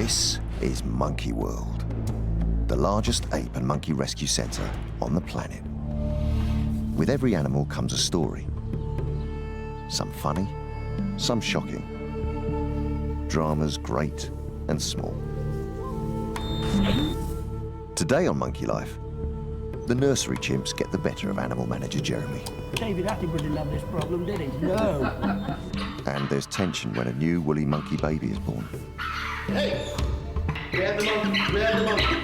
This is Monkey World, the largest ape and monkey rescue centre on the planet. With every animal comes a story. Some funny, some shocking. Dramas great and small. Today on Monkey Life, the nursery chimps get the better of animal manager Jeremy. David Attenborough didn't have this problem, did he? No. And there's tension when a new woolly monkey baby is born. Hey! Grab the monkey, grab the monkey.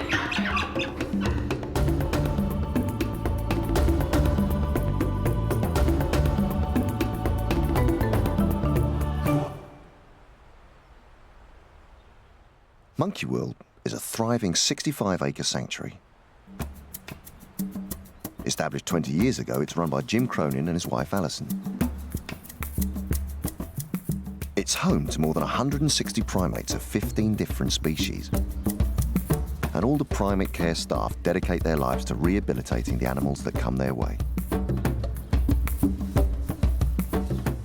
Monkey World is a thriving 65-acre sanctuary. Established 20 years ago, it's run by Jim Cronin and his wife Alison. It's home to more than 160 primates of 15 different species. And all the primate care staff dedicate their lives to rehabilitating the animals that come their way.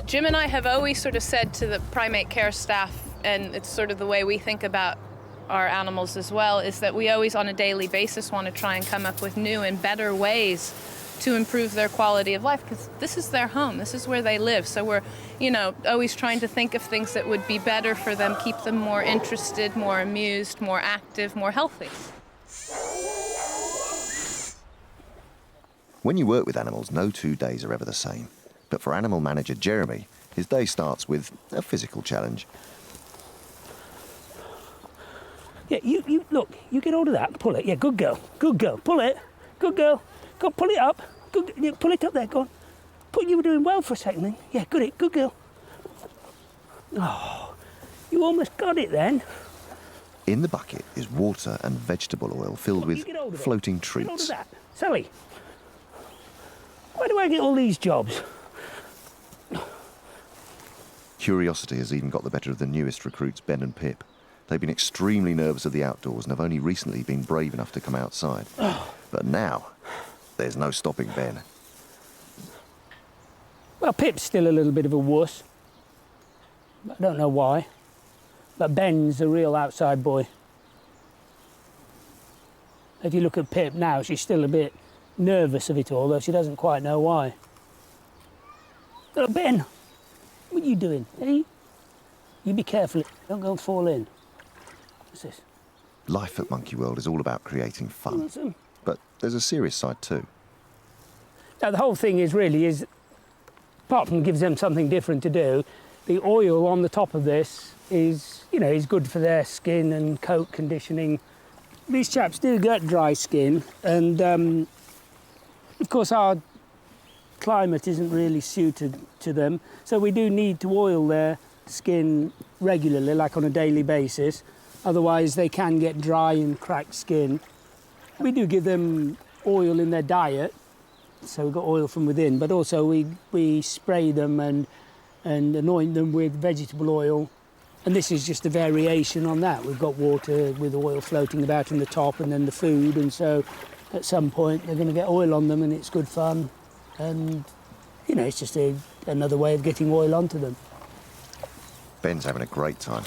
Jim and I have always sort of said to the primate care staff, and it's sort of the way we think about our animals as well, is that we always on a daily basis want to try and come up with new and better ways to improve their quality of life, because this is their home, this is where they live. So we're, always trying to think of things that would be better for them, keep them more interested, more amused, more active, more healthy. When you work with animals, no 2 days are ever the same. But for animal manager Jeremy, his day starts with a physical challenge. Yeah, you look, you get hold of that, pull it. Yeah, good girl, pull it. Good girl, go pull it up. Good, yeah, pull it up there, go on. You were doing well for a second then. Yeah, good girl. Oh, you almost got it then. In the bucket is water and vegetable oil filled with floating treats. Get hold of that. Sally, where do I get all these jobs? Curiosity has even got the better of the newest recruits, Ben and Pip. They've been extremely nervous of the outdoors and have only recently been brave enough to come outside. But now, there's no stopping Ben. Well, Pip's still a little bit of a wuss. I don't know why. But Ben's a real outside boy. If you look at Pip now, she's still a bit nervous of it all, though she doesn't quite know why. Look, Ben, what are you doing, eh? You be careful, don't go and fall in. What's this? Life at Monkey World is all about creating fun. But there's a serious side too. Now, the whole thing is, apart from gives them something different to do, the oil on the top of this is, is good for their skin and coat conditioning. These chaps do get dry skin, and of course our climate isn't really suited to them, so we do need to oil their skin regularly, like on a daily basis. Otherwise they can get dry and cracked skin. We do give them oil in their diet, so we've got oil from within, but also we spray them and anoint them with vegetable oil. And this is just a variation on that. We've got water with oil floating about in the top and then the food, and so at some point they're going to get oil on them and it's good fun. And, it's just another way of getting oil onto them. Ben's having a great time.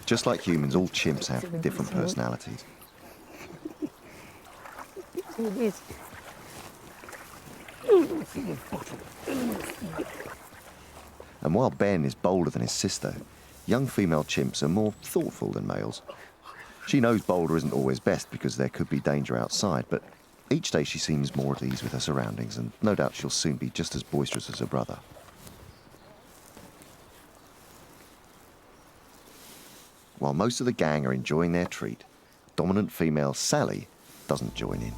Just like humans, all chimps have different personalities. And while Ben is bolder than his sister, young female chimps are more thoughtful than males. She knows bolder isn't always best because there could be danger outside, but each day she seems more at ease with her surroundings, and no doubt she'll soon be just as boisterous as her brother. While most of the gang are enjoying their treat, dominant female Sally doesn't join in.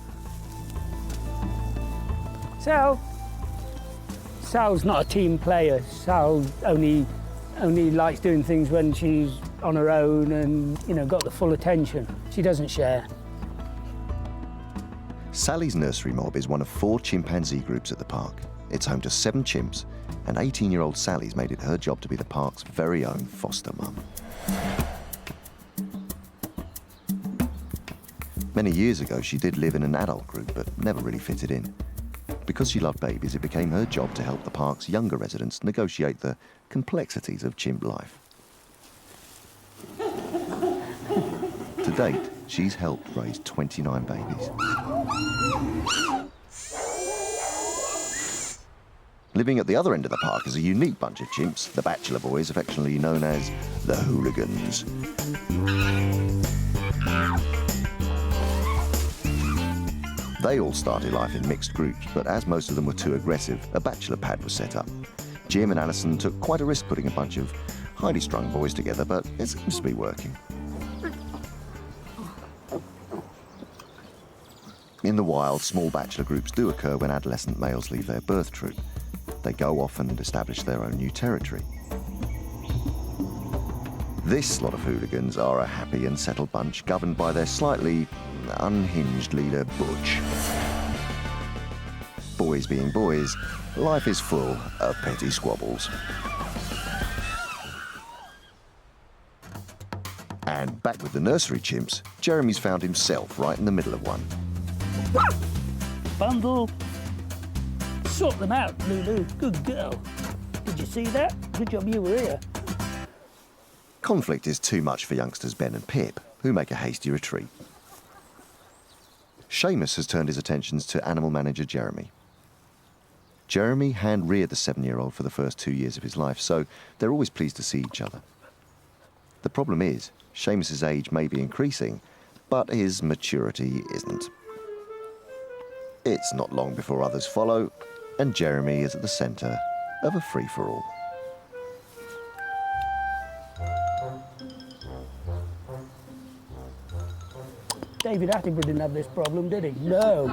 Sal's not a team player. Sal only likes doing things when she's on her own and, got the full attention. She doesn't share. Sally's nursery mob is one of 4 chimpanzee groups at the park. It's home to 7 chimps, and 18-year-old Sally's made it her job to be the park's very own foster mum. Many years ago, she did live in an adult group, but never really fitted in. Because she loved babies, it became her job to help the park's younger residents negotiate the complexities of chimp life. To date, she's helped raise 29 babies. Living at the other end of the park is a unique bunch of chimps, the bachelor boys, affectionately known as the hooligans. They all started life in mixed groups, but as most of them were too aggressive, a bachelor pad was set up. Jim and Alison took quite a risk putting a bunch of highly strung boys together, but it seems to be working. In the wild, small bachelor groups do occur when adolescent males leave their birth troop. They go off and establish their own new territory. This lot of hooligans are a happy and settled bunch governed by their slightly unhinged leader, Butch. Boys being boys, life is full of petty squabbles. And back with the nursery chimps, Jeremy's found himself right in the middle of one. Bundle. Sort them out, Lulu. Good girl. Did you see that? Good job you were here. Conflict is too much for youngsters Ben and Pip, who make a hasty retreat. Seamus has turned his attentions to animal manager Jeremy. Jeremy hand-reared the 7-year-old for the first 2 years of his life, so they're always pleased to see each other. The problem is, Seamus's age may be increasing, but his maturity isn't. It's not long before others follow, and Jeremy is at the centre of a free-for-all. David Attenborough didn't have this problem, did he? No.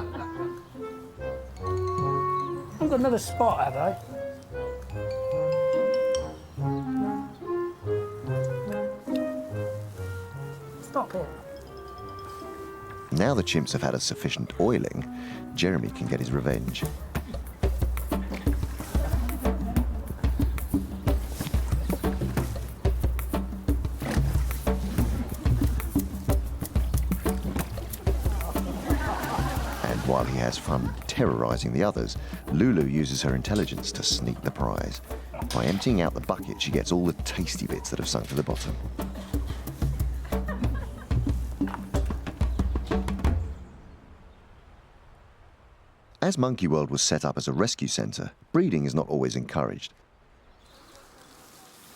I've got another spot, have I? Stop it. Now the chimps have had a sufficient oiling, Jeremy can get his revenge. While he has fun terrorising the others, Lulu uses her intelligence to sneak the prize. By emptying out the bucket, she gets all the tasty bits that have sunk to the bottom. As Monkey World was set up as a rescue centre, breeding is not always encouraged.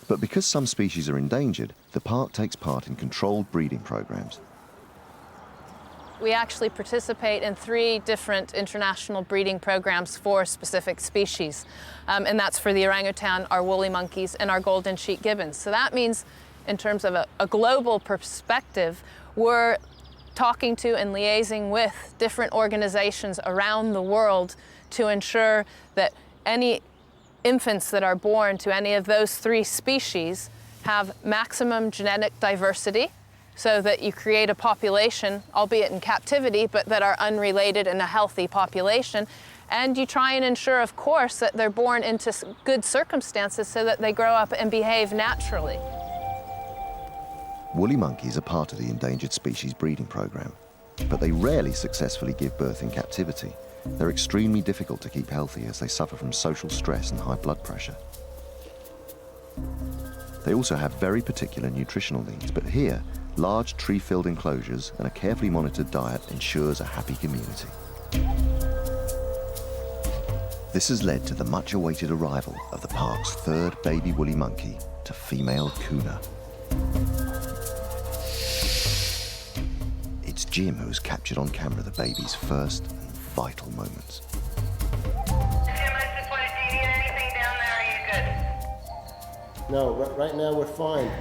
But because some species are endangered, the park takes part in controlled breeding programmes. We actually participate in 3 different international breeding programs for specific species. And that's for the orangutan, our woolly monkeys, and our golden sheep gibbons. So that means, in terms of a global perspective, we're talking to and liaising with different organizations around the world to ensure that any infants that are born to any of those 3 species have maximum genetic diversity, so that you create a population, albeit in captivity, but that are unrelated and a healthy population. And you try and ensure, of course, that they're born into good circumstances so that they grow up and behave naturally. Woolly monkeys are part of the endangered species breeding programme, but they rarely successfully give birth in captivity. They're extremely difficult to keep healthy as they suffer from social stress and high blood pressure. They also have very particular nutritional needs, but here, large tree-filled enclosures and a carefully monitored diet ensures a happy community. This has led to the much-awaited arrival of the park's 3rd baby woolly monkey to female Kuna. It's Jim who's captured on camera the baby's first and vital moments. Jim, I just wanted, do you need anything down there? Are you good? No, right now we're fine.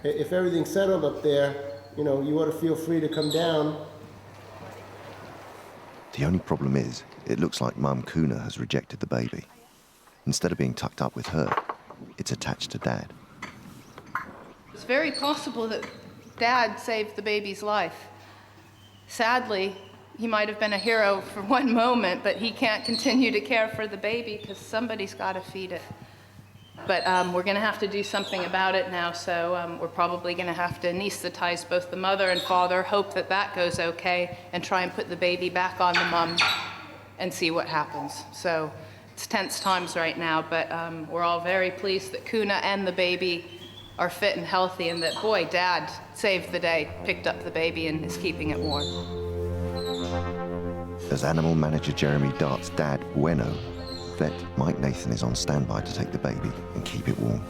If everything's settled up there, you know, you ought to feel free to come down. The only problem is, it looks like Mum Kuna has rejected the baby. Instead of being tucked up with her, it's attached to Dad. It's very possible that Dad saved the baby's life. Sadly, he might have been a hero for one moment, but he can't continue to care for the baby because somebody's got to feed it. But we're going to have to do something about it now, so we're probably going to have to anesthetize both the mother and father, hope that that goes okay, and try and put the baby back on the mum and see what happens. So it's tense times right now, but we're all very pleased that Kuna and the baby are fit and healthy, and that, boy, Dad saved the day, picked up the baby and is keeping it warm. As animal manager Jeremy darts Dad Bueno, vet Mike Nathan is on standby to take the baby and keep it warm.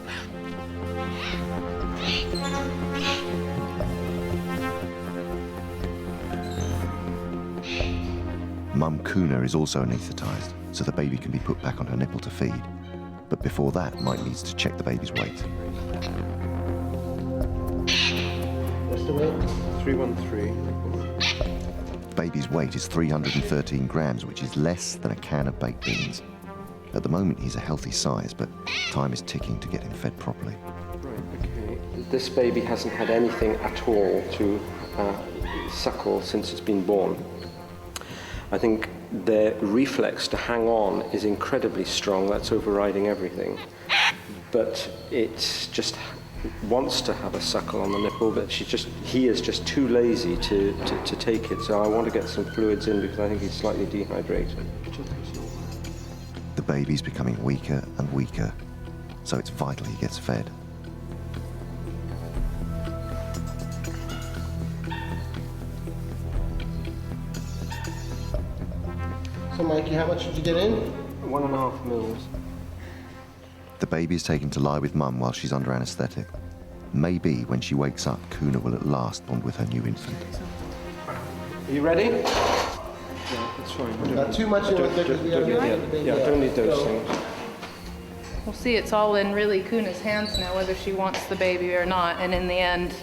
Mum Kuna is also anaesthetised, so the baby can be put back on her nipple to feed. But before that, Mike needs to check the baby's weight. What's the weight? 313. The baby's weight is 313 grams, which is less than a can of baked beans. At the moment, he's a healthy size, but time is ticking to get him fed properly. Right, okay. This baby hasn't had anything at all to suckle since it's been born. I think the reflex to hang on is incredibly strong. That's overriding everything. But it just wants to have a suckle on the nipple, but he is just too lazy to take it. So I want to get some fluids in because I think he's slightly dehydrated. The baby's becoming weaker and weaker, so it's vital he gets fed. So, Mikey, how much did you get in? 1.5 mils. The baby is taken to lie with Mum while she's under anaesthetic. Maybe when she wakes up, Kuna will at last bond with her new infant. Are you ready? Yeah, that's fine. Not too much in with it, because we have don't need those things. We'll see, it's all in really Kuna's hands now, whether she wants the baby or not, and in the end,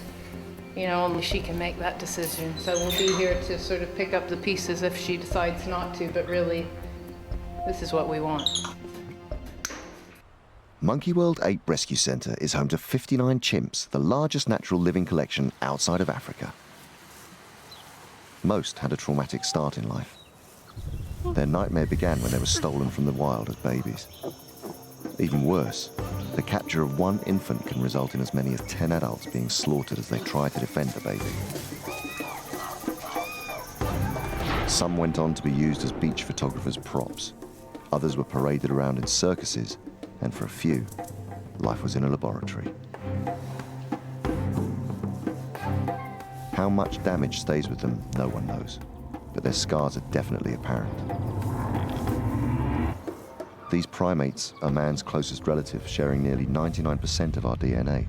you know, only she can make that decision. So we'll be here to sort of pick up the pieces if she decides not to, but really, this is what we want. Monkey World Ape Rescue Centre is home to 59 chimps, the largest natural living collection outside of Africa. Most had a traumatic start in life. Their nightmare began when they were stolen from the wild as babies. Even worse, the capture of one infant can result in as many as 10 adults being slaughtered as they try to defend the baby. Some went on to be used as beach photographers' props. Others were paraded around in circuses, and for a few, life was in a laboratory. How much damage stays with them, no one knows, but their scars are definitely apparent. These primates are man's closest relative, sharing nearly 99% of our DNA.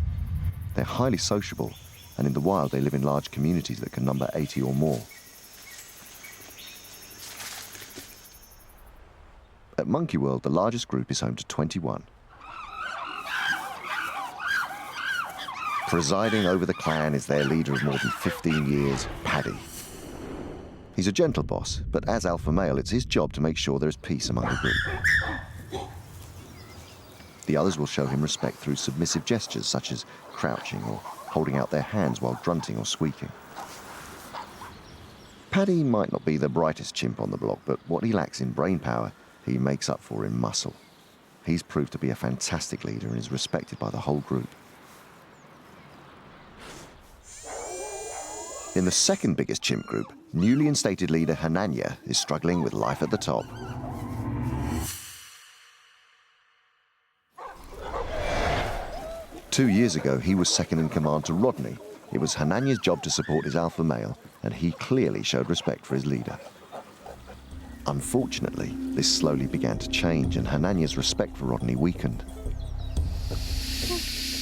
They're highly sociable, and in the wild they live in large communities that can number 80 or more. At Monkey World, the largest group is home to 21. Presiding over the clan is their leader of more than 15 years, Paddy. He's a gentle boss, but as alpha male, it's his job to make sure there is peace among the group. The others will show him respect through submissive gestures such as crouching or holding out their hands while grunting or squeaking. Paddy might not be the brightest chimp on the block, but what he lacks in brain power, he makes up for in muscle. He's proved to be a fantastic leader and is respected by the whole group. In the second biggest chimp group, newly instated leader Hananya is struggling with life at the top. Two years ago, he was second in command to Rodney. It was Hananya's job to support his alpha male, and he clearly showed respect for his leader. Unfortunately, this slowly began to change, and Hananya's respect for Rodney weakened.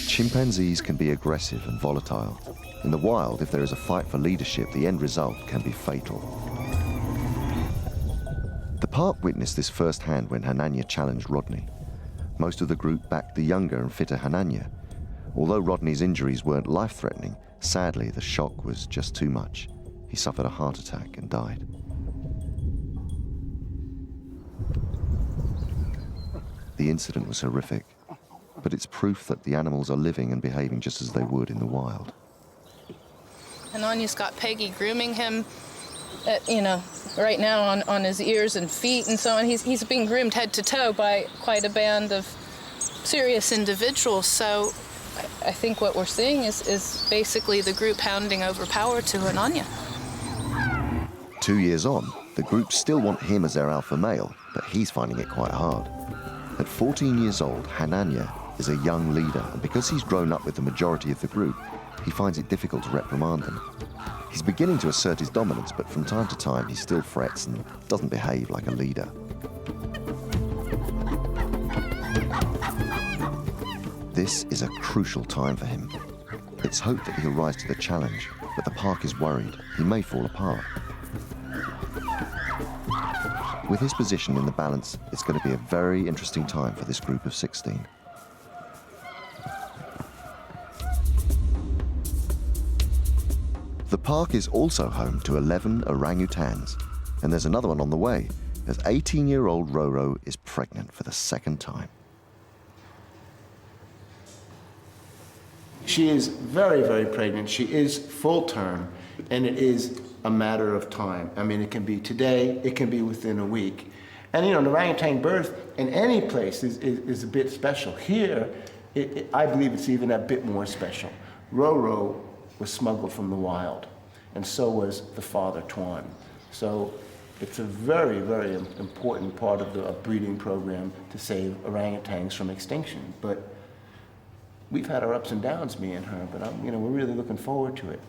Chimpanzees can be aggressive and volatile. In the wild, if there is a fight for leadership, the end result can be fatal. The park witnessed this firsthand when Hananya challenged Rodney. Most of the group backed the younger and fitter Hananya. Although Rodney's injuries weren't life-threatening, sadly, the shock was just too much. He suffered a heart attack and died. The incident was horrific, but it's proof that the animals are living and behaving just as they would in the wild. Hananya's got Peggy grooming him, right now on his ears and feet and so on. He's being groomed head to toe by quite a band of serious individuals. So I think what we're seeing is basically the group handing over power to Hananya. 2 years on, the group still want him as their alpha male, but he's finding it quite hard. At 14 years old, Hananya is a young leader, and because he's grown up with the majority of the group, he finds it difficult to reprimand them. He's beginning to assert his dominance, but from time to time he still frets and doesn't behave like a leader. This is a crucial time for him. It's hoped that he'll rise to the challenge, but the park is worried he may fall apart. With his position in the balance, it's going to be a very interesting time for this group of 16. The park is also home to 11 orangutans, and there's another one on the way, as 18-year-old Roro is pregnant for the second time. She is very, very pregnant. She is full term, and it is a matter of time. I mean, it can be today, it can be within a week. And you know, an orangutan birth in any place is a bit special. Here, I believe it's even a bit more special. Roro was smuggled from the wild, and so was the father, Tuan. So it's a very, very important part of the breeding program to save orangutans from extinction. But we've had our ups and downs, me and her, but we're really looking forward to it.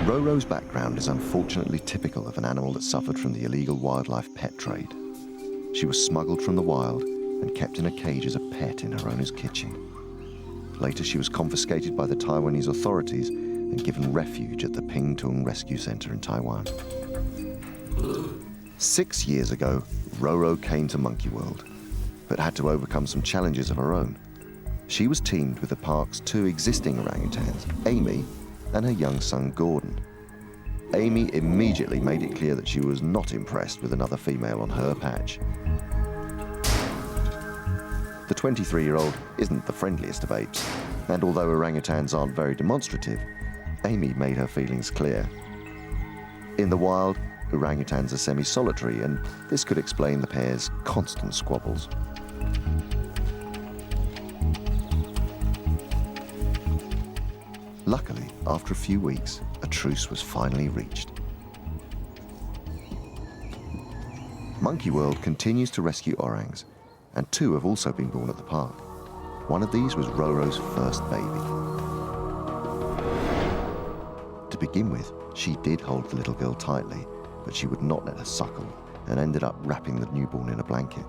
Roro's background is unfortunately typical of an animal that suffered from the illegal wildlife pet trade. She was smuggled from the wild and kept in a cage as a pet in her owner's kitchen. Later, she was confiscated by the Taiwanese authorities and given refuge at the Pingtung Rescue Center in Taiwan. 6 years ago, Roro came to Monkey World, but had to overcome some challenges of her own. She was teamed with the park's 2 existing orangutans, Amy and her young son, Gordon. Amy immediately made it clear that she was not impressed with another female on her patch. The 23-year-old isn't the friendliest of apes, and although orangutans aren't very demonstrative, Amy made her feelings clear. In the wild, orangutans are semi-solitary, and this could explain the pair's constant squabbles. Luckily, after a few weeks, a truce was finally reached. Monkey World continues to rescue orangs, and 2 have also been born at the park. One of these was Roro's first baby. To begin with, she did hold the little girl tightly, but she would not let her suckle and ended up wrapping the newborn in a blanket.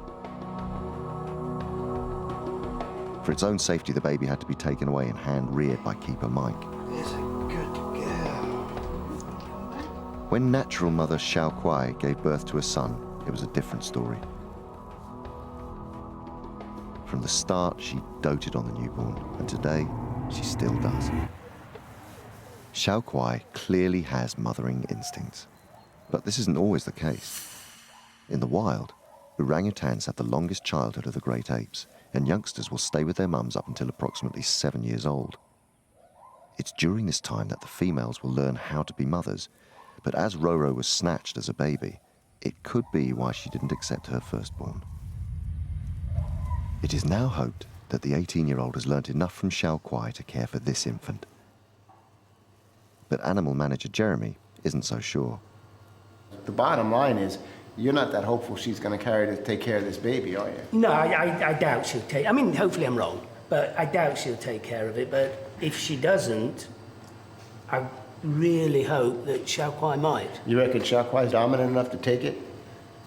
For its own safety, the baby had to be taken away and hand-reared by keeper Mike. There's a good girl. When natural mother Xiao-Ning gave birth to a son, it was a different story. From the start, she doted on the newborn, and today, she still does. Xiao-Ning clearly has mothering instincts, but this isn't always the case. In the wild, orangutans have the longest childhood of the great apes, and youngsters will stay with their mums up until approximately 7 years old. It's during this time that the females will learn how to be mothers, but as Roro was snatched as a baby, it could be why she didn't accept her firstborn. It is now hoped that the 18-year-old has learnt enough from Xiao-Ning to care for this infant. But animal manager Jeremy isn't so sure. The bottom line is, you're not that hopeful she's going to take care of this baby, are you? No, I doubt she'll take... I mean, hopefully I'm wrong, but I doubt she'll take care of it. But if she doesn't, I really hope that Xiao-Ning might. You reckon Xiao-Ning's dominant enough to take it?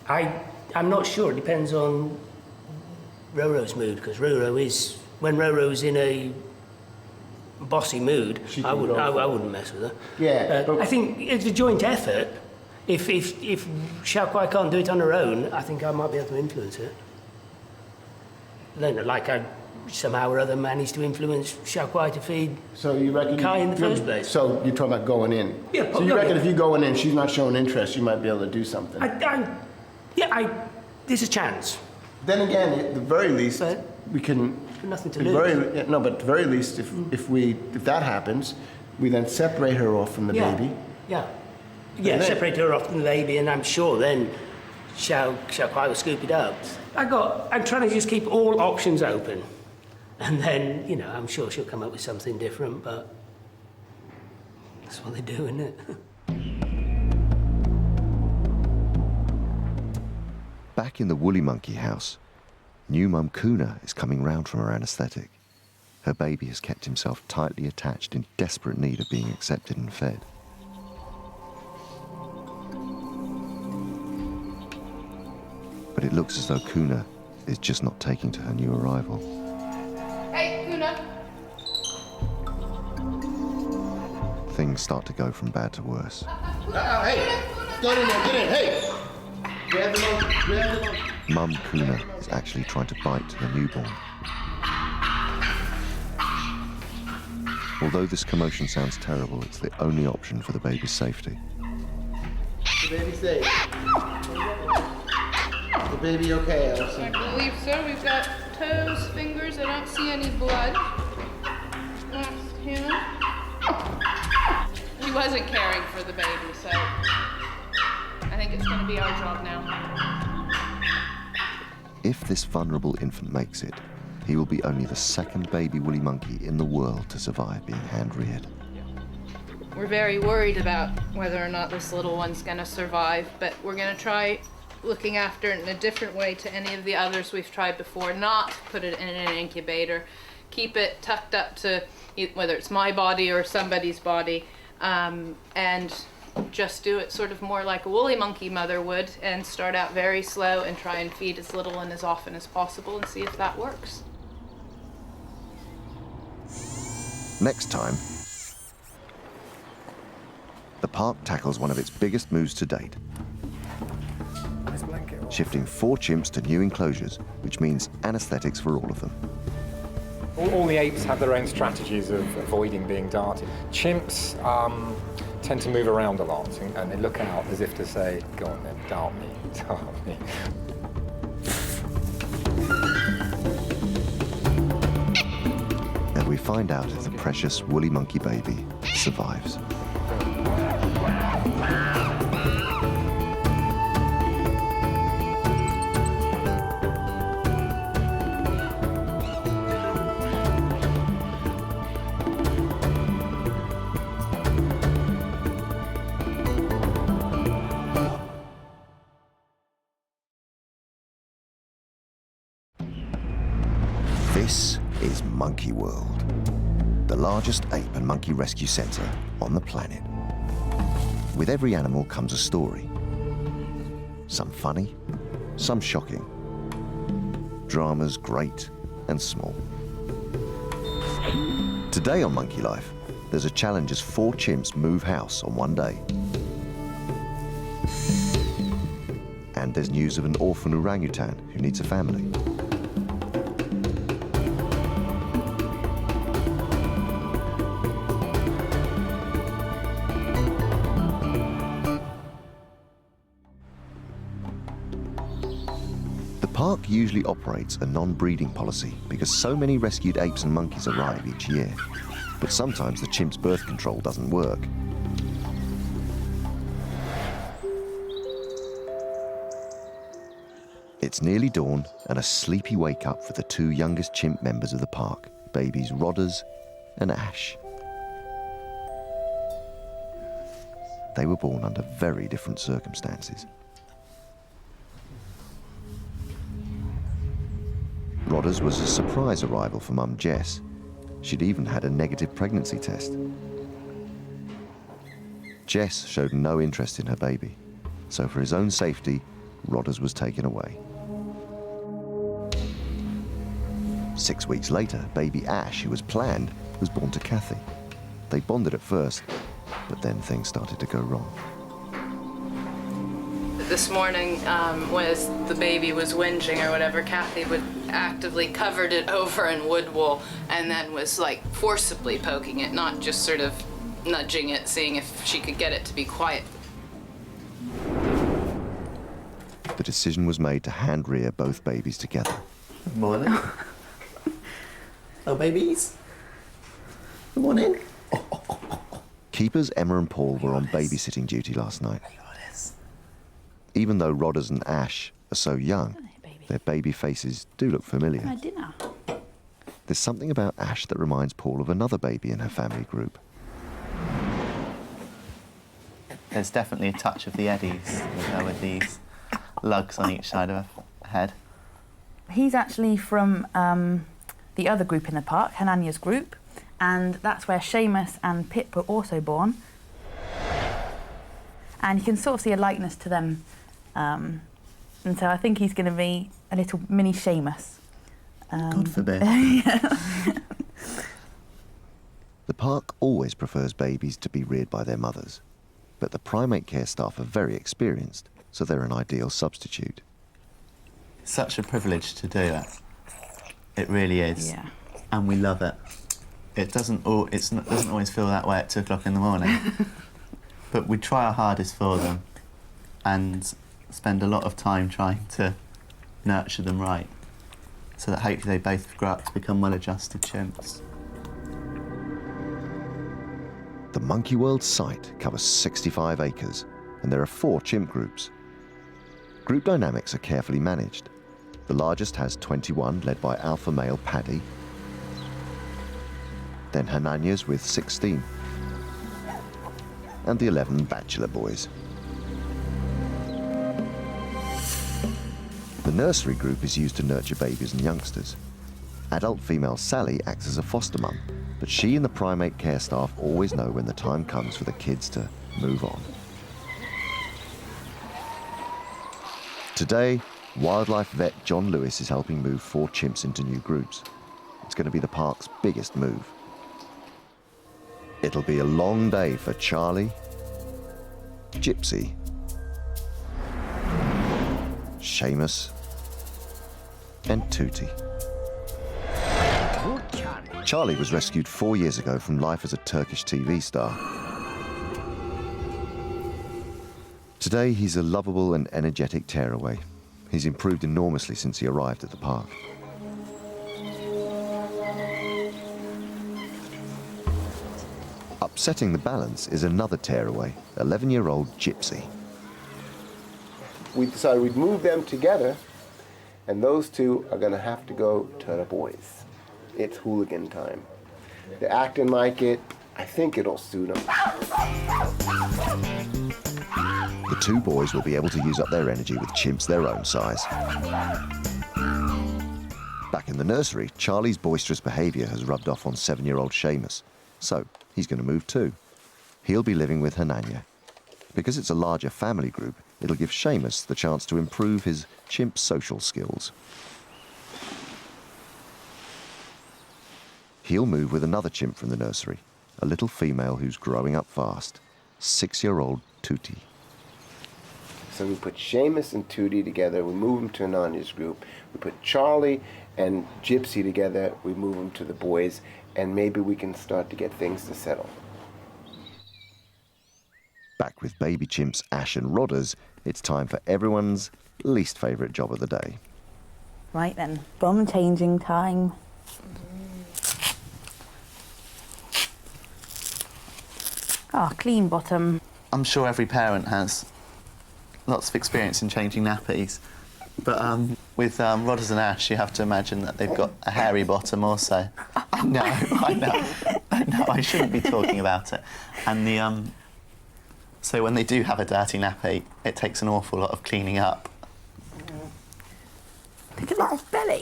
I'm not sure. It depends on Roro's mood, because when Roro's in a bossy mood, I wouldn't mess with her. Yeah. I think it's a joint effort. If Xiao-Ning can't do it on her own, I think I might be able to influence it. Then, like I somehow or other managed to influence Xiao-Ning to feed Kai in the first place. So you're talking about going in? Yeah. So you reckon if you go in, she's not showing interest, you might be able to do something? There's a chance. Then again, at the very least, But we can... nothing to lose. But at the very least, if that happens, we then separate her off from the baby. Yeah, separate her off from the baby, and I'm sure then Xiao-Ning will scoop it up. I'm trying to just keep all options open. And then, I'm sure she'll come up with something different, but that's what they do, isn't it? Back in the woolly monkey house, New mum Kuna is coming round from her anaesthetic. Her baby has kept himself tightly attached in desperate need of being accepted and fed. But it looks as though Kuna is just not taking to her new arrival. Hey, Kuna. Things start to go from bad to worse. Hey, get in there, get in, hey! Grab the monkey, grab the monkey. Mum Kuna is actually trying to bite the newborn. Although this commotion sounds terrible, it's the only option for the baby's safety. The baby safe. The baby okay, I Allison? believe so. We've got toes, fingers. I don't see any blood. Last him. He wasn't caring for the baby, so I think it's going to be our job now. If this vulnerable infant makes it, he will be only the second baby woolly monkey in the world to survive being hand-reared. We're very worried about whether or not this little one's going to survive, but we're going to try looking after it in a different way to any of the others we've tried before. Not put it in an incubator, keep it tucked up to whether it's my body or somebody's body, and just do it sort of more like a woolly monkey mother would, and start out very slow and try and feed as little and as often as possible and see if that works. Next time, the park tackles one of its biggest moves to date, shifting 4 chimps to new enclosures, which means anaesthetics for all of them. All the apes have their own strategies of avoiding being darted. Chimps tend to move around a lot, and they look out as if to say, go on then, dart me, dart me. And we find out if the precious woolly monkey baby survives. This is Monkey World, the largest ape and monkey rescue centre on the planet. With every animal comes a story. Some funny, some shocking. Dramas great and small. Today on Monkey Life, there's a challenge as 4 chimps move house on one day. And there's news of an orphan orangutan who needs a family. The park usually operates a non-breeding policy because so many rescued apes and monkeys arrive each year. But sometimes the chimp's birth control doesn't work. It's nearly dawn and a sleepy wake-up for the 2 youngest chimp members of the park, babies Rodders and Ash. They were born under very different circumstances. Rodders was a surprise arrival for Mum Jess. She'd even had a negative pregnancy test. Jess showed no interest in her baby, so for his own safety, Rodders was taken away. 6 weeks later, baby Ash, who was planned, was born to Kathy. They bonded at first, but then things started to go wrong. This morning, when the baby was whinging or whatever, Kathy would actively covered it over in wood wool and then was like forcibly poking it, not just sort of nudging it, seeing if she could get it to be quiet. The decision was made to hand-rear both babies together. Good morning. Oh, babies. Good morning. Keepers Emma and Paul were on babysitting duty last night. Even though Rodders and Ash are so young, their baby faces do look familiar. Dinner. There's something about Ash that reminds Paul of another baby in her family group. There's definitely a touch of the Eddies with these lugs on each side of her head. He's actually from the other group in the park, Hananya's group, and that's where Seamus and Pip were also born. And you can sort of see a likeness to them. And so I think he's going to be a little mini Seamus. God forbid. The park always prefers babies to be reared by their mothers, but the primate care staff are very experienced, so they're an ideal substitute. Such a privilege to do it. It really is. Yeah. And we love it. It doesn't always feel that way at 2 o'clock in the morning. But we try our hardest for them and spend a lot of time trying to nurture them right, so that hopefully they both grow up to become well-adjusted chimps. The Monkey World site covers 65 acres, and there are 4 chimp groups. Group dynamics are carefully managed. The largest has 21, led by alpha male Paddy, then Hananyas with 16, and the 11 bachelor boys. The nursery group is used to nurture babies and youngsters. Adult female Sally acts as a foster mum, but she and the primate care staff always know when the time comes for the kids to move on. Today, wildlife vet John Lewis is helping move 4 chimps into new groups. It's going to be the park's biggest move. It'll be a long day for Charlie, Gypsy, Seamus, and Tootie. Charlie was rescued 4 years ago from life as a Turkish TV star. Today, he's a lovable and energetic tearaway. He's improved enormously since he arrived at the park. Upsetting the balance is another tearaway, 11-year-old Gypsy. We decided we'd move them together, and those 2 are going to have to go to the boys. It's hooligan time. They're acting like it. I think it'll suit them. The 2 boys will be able to use up their energy with chimps their own size. Back in the nursery, Charlie's boisterous behaviour has rubbed off on 7-year-old Seamus, so he's going to move too. He'll be living with Hananya. Because it's a larger family group, it'll give Seamus the chance to improve his chimp social skills. He'll move with another chimp from the nursery, a little female who's growing up fast, 6-year-old Tootie. So we put Seamus and Tootie together, we move them to Hananya's group. We put Charlie and Gypsy together, we move them to the boys, and maybe we can start to get things to settle. Back with baby chimps Ash and Rodders, it's time for everyone's least favourite job of the day. Right then, bum changing time. Ah, clean bottom. I'm sure every parent has lots of experience in changing nappies, but with Rodders and Ash, you have to imagine that they've got a hairy bottom also. No, I know, I shouldn't be talking about it. And so when they do have a dirty nappy, it takes an awful lot of cleaning up. Look at his belly.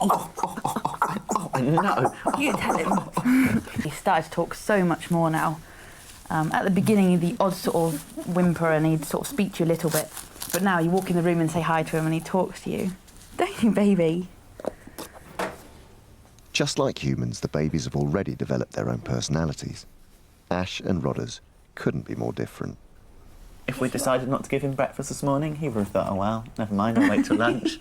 I know. You tell him. He started to talk so much more now. At the beginning, the odd sort of whimper and he'd sort of speak to you a little bit. But now you walk in the room and say hi to him and he talks to you. Don't you, baby? Just like humans, the babies have already developed their own personalities. Ash and Rodders couldn't be more different. If we decided not to give him breakfast this morning, he would have thought, oh well, never mind, I'll wait till lunch.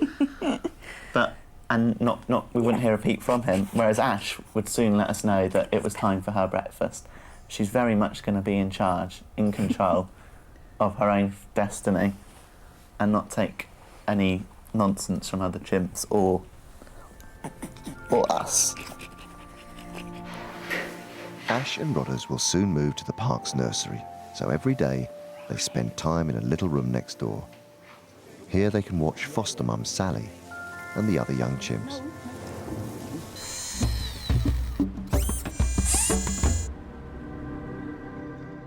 We wouldn't hear a peep from him, whereas Ash would soon let us know that it was time for her breakfast. She's very much going to be in charge, in control of her own destiny and not take any nonsense from other chimps or us. Ash and Rodders will soon move to the park's nursery, so every day they spend time in a little room next door. Here they can watch foster mum Sally and the other young chimps.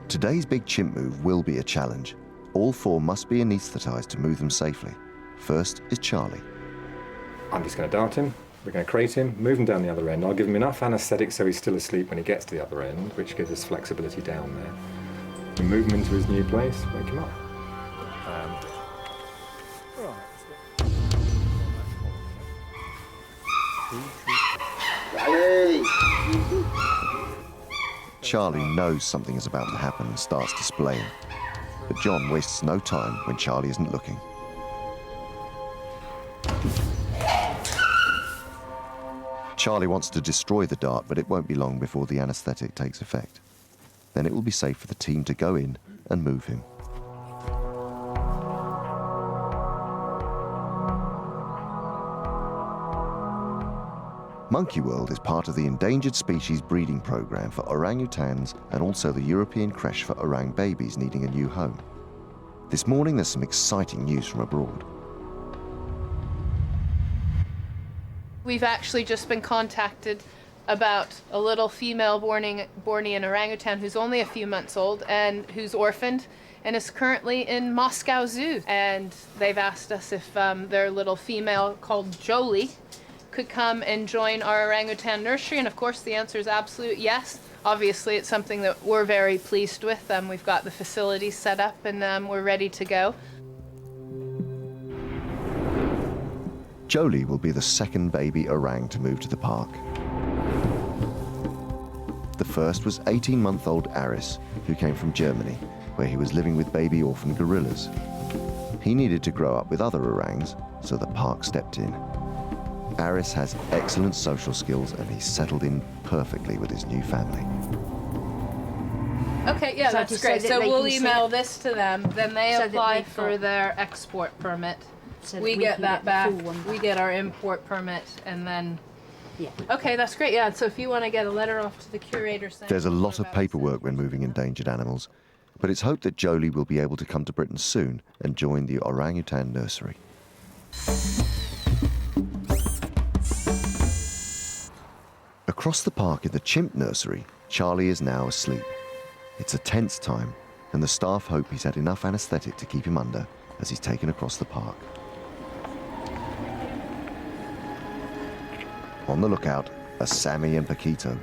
Today's big chimp move will be a challenge. All 4 must be anaesthetised to move them safely. First is Charlie. I'm just going to dart him. We're going to crate him, move him down the other end. I'll give him enough anaesthetic so he's still asleep when he gets to the other end, which gives us flexibility down there. We move him into his new place, wake him up. Charlie knows something is about to happen and starts displaying. But John wastes no time when Charlie isn't looking. Charlie wants to destroy the dart, but it won't be long before the anaesthetic takes effect. Then it will be safe for the team to go in and move him. Monkey World is part of the Endangered Species Breeding Programme for orangutans and also the European creche for orang babies needing a new home. This morning there's some exciting news from abroad. We've actually just been contacted about a little female Bornean orangutan who's only a few months old and who's orphaned and is currently in Moscow Zoo. And they've asked us if their little female called Jolie could come and join our orangutan nursery, and of course the answer is absolute yes. Obviously it's something that we're very pleased with. We've got the facilities set up and we're ready to go. Jolie will be the second baby orang to move to the park. The first was 18-month-old Aris, who came from Germany, where he was living with baby orphan gorillas. He needed to grow up with other orangs, so the park stepped in. Aris has excellent social skills and he's settled in perfectly with his new family. Okay, yeah, So that's to say great. that So they we'll can see email it? this to them, then they So that apply they've for got- their export permit. So that We we get can that get the back, full one we back. get our import permit, and then... Yeah. Okay, that's great, yeah, so if you want to get a letter off to the curator saying... There's a lot of about paperwork when moving endangered animals, but it's hoped that Jolie will be able to come to Britain soon and join the orangutan nursery. Across the park in the chimp nursery, Charlie is now asleep. It's a tense time, and the staff hope he's had enough anaesthetic to keep him under as he's taken across the park. On the lookout are Sammy and Paquito.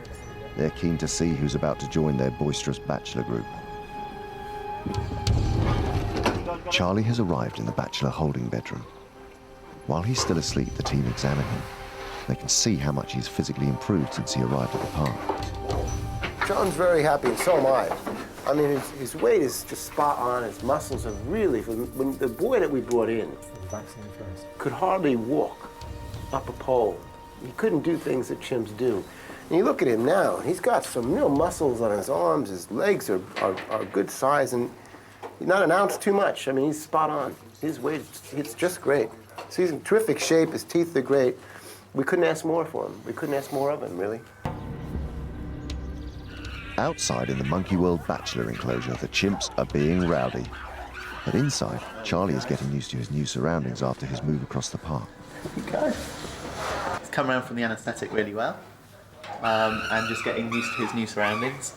They're keen to see who's about to join their boisterous bachelor group. Charlie has arrived in the bachelor holding bedroom. While he's still asleep, the team examine him. They can see how much he's physically improved since he arrived at the park. John's very happy, and so am I. I mean, his weight is just spot on. His muscles are really... When the boy that we brought in could hardly walk up a pole. He couldn't do things that chimps do. And you look at him now, and he's got some real muscles on his arms. His legs are good size, and not an ounce too much. I mean, he's spot on. His weight, it's just great. So he's in terrific shape. His teeth are great. We couldn't ask more for him. We couldn't ask more of him, really. Outside in the Monkey World bachelor enclosure, the chimps are being rowdy. But inside, Charlie is getting used to his new surroundings after his move across the park. Okay. He's come around from the anaesthetic really well, and just getting used to his new surroundings.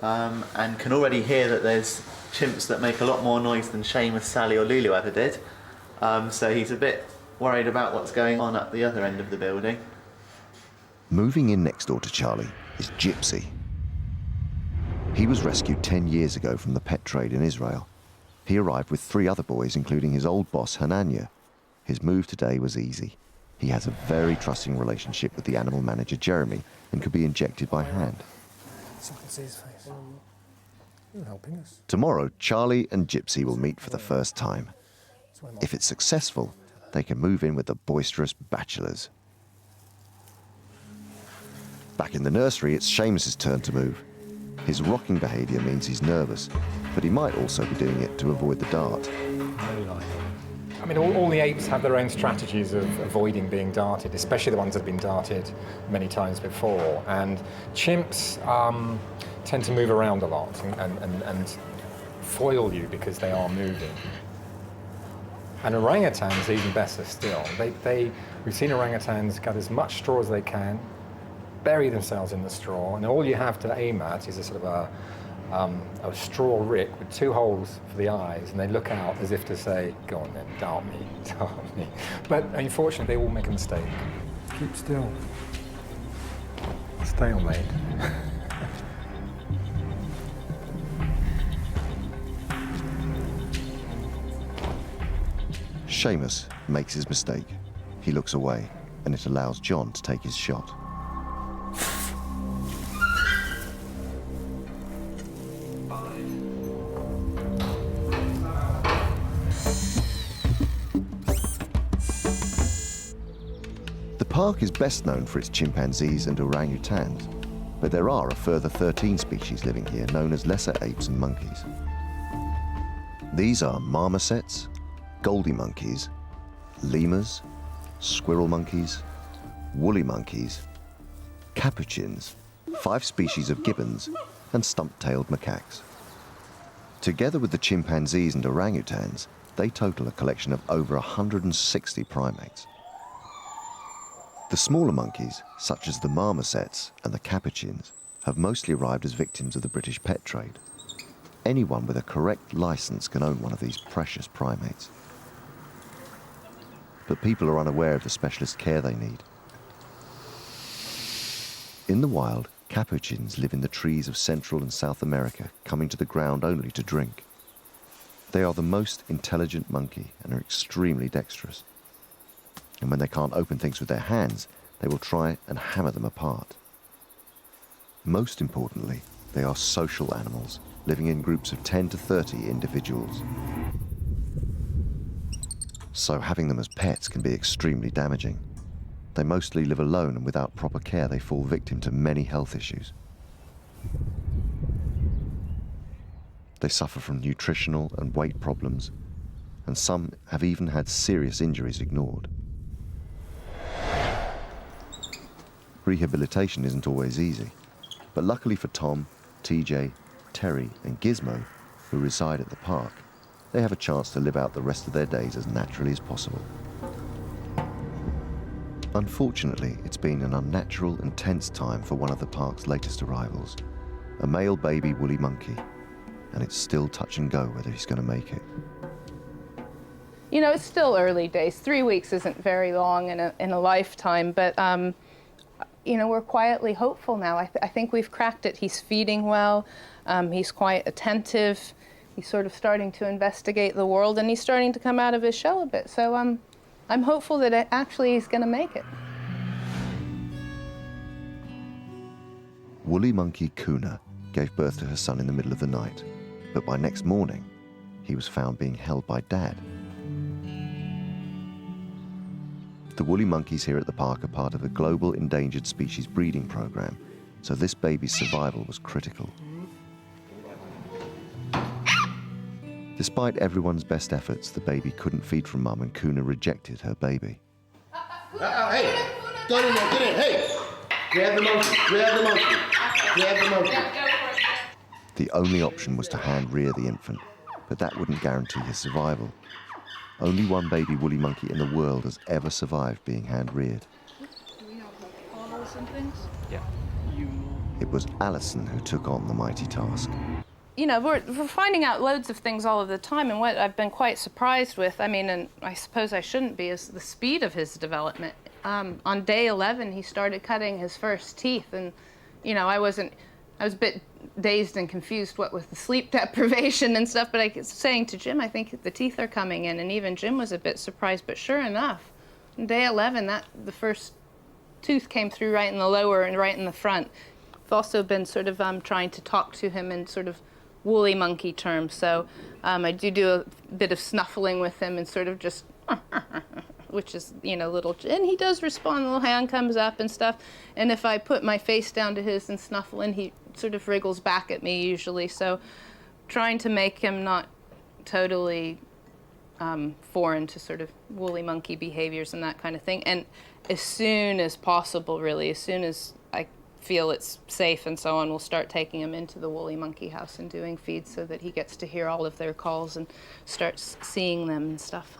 And can already hear that there's chimps that make a lot more noise than Seamus, Sally or Lulu ever did. So he's a bit worried about what's going on at the other end of the building. Moving in next door to Charlie is Gypsy. He was rescued 10 years ago from the pet trade in Israel. He arrived with 3 other boys, including his old boss, Hananya. His move today was easy. He has a very trusting relationship with the animal manager, Jeremy, and could be injected by hand. So I can see his face. You're helping us. Tomorrow, Charlie and Gypsy will meet for the first time. If it's successful, they can move in with the boisterous bachelors. Back in the nursery, it's Seamus's turn to move. His rocking behaviour means he's nervous, but he might also be doing it to avoid the dart. I mean, all the apes have their own strategies of avoiding being darted, especially the ones that have been darted many times before. And chimps tend to move around a lot and foil you because they are moving. And orangutans, even better still. We've seen orangutans cut as much straw as they can, bury themselves in the straw, and all you have to aim at is a sort of a straw rick with 2 holes for the eyes, and they look out as if to say, go on then, dart me, dart me. But unfortunately, they all make a mistake. Keep still. Stalemate. Seamus makes his mistake. He looks away, and it allows John to take his shot. The park is best known for its chimpanzees and orangutans, but there are a further 13 species living here known as lesser apes and monkeys. These are marmosets, goldie monkeys, lemurs, squirrel monkeys, woolly monkeys, capuchins, 5 species of gibbons, and stump-tailed macaques. Together with the chimpanzees and orangutans, they total a collection of over 160 primates. The smaller monkeys, such as the marmosets and the capuchins, have mostly arrived as victims of the British pet trade. Anyone with a correct license can own one of these precious primates. But people are unaware of the specialist care they need. In the wild, capuchins live in the trees of Central and South America, coming to the ground only to drink. They are the most intelligent monkey and are extremely dexterous. And when they can't open things with their hands, they will try and hammer them apart. Most importantly, they are social animals, living in groups of 10 to 30 individuals. So having them as pets can be extremely damaging. They mostly live alone, and without proper care they fall victim to many health issues. They suffer from nutritional and weight problems, and some have even had serious injuries ignored. Rehabilitation isn't always easy, but luckily for Tom, TJ, Terry and Gizmo, who reside at the park, they have a chance to live out the rest of their days as naturally as possible. Unfortunately, it's been an unnatural and tense time for one of the park's latest arrivals, a male baby woolly monkey, and it's still touch and go whether he's going to make it. You know, it's still early days. 3 weeks isn't very long in a lifetime, but you know, we're quietly hopeful now. I think we've cracked it. He's feeding well. He's quite attentive. He's sort of starting to investigate the world, and he's starting to come out of his shell a bit. So I'm hopeful that actually he's going to make it. Woolly monkey Kuna gave birth to her son in the middle of the night, but by next morning, he was found being held by Dad. The woolly monkeys here at the park are part of a global endangered species breeding program, so this baby's survival was critical. Despite everyone's best efforts, the baby couldn't feed from Mum, and Kuna rejected her baby. Hey, get in there, get in, hey! Grab the monkey, grab the monkey, grab the monkey. The only option was to hand rear the infant, but that wouldn't guarantee his survival. Only one baby woolly monkey in the world has ever survived being hand reared. Do we have like collars and things? Yeah. It was Alison who took on the mighty task. You know, we're finding out loads of things all of the time, and what I've been quite surprised with, I mean, and I suppose I shouldn't be, is the speed of his development. On day 11, he started cutting his first teeth, and, you know, I was a bit dazed and confused, what with the sleep deprivation and stuff, but I was saying to Jim, I think the teeth are coming in, and even Jim was a bit surprised, but sure enough, on day 11, the first tooth came through right in the lower and right in the front. I've also been sort of trying to talk to him in sort of woolly monkey terms, so I do a bit of snuffling with him and sort of just, which is, you know, little, and he does respond, a little hand comes up and stuff, and if I put my face down to his and snuffle in, he sort of wriggles back at me usually, so trying to make him not totally foreign to sort of woolly monkey behaviors and that kind of thing, and as soon as possible, really, as soon as I feel it's safe and so on, we'll start taking him into the woolly monkey house and doing feeds so that he gets to hear all of their calls and starts seeing them and stuff.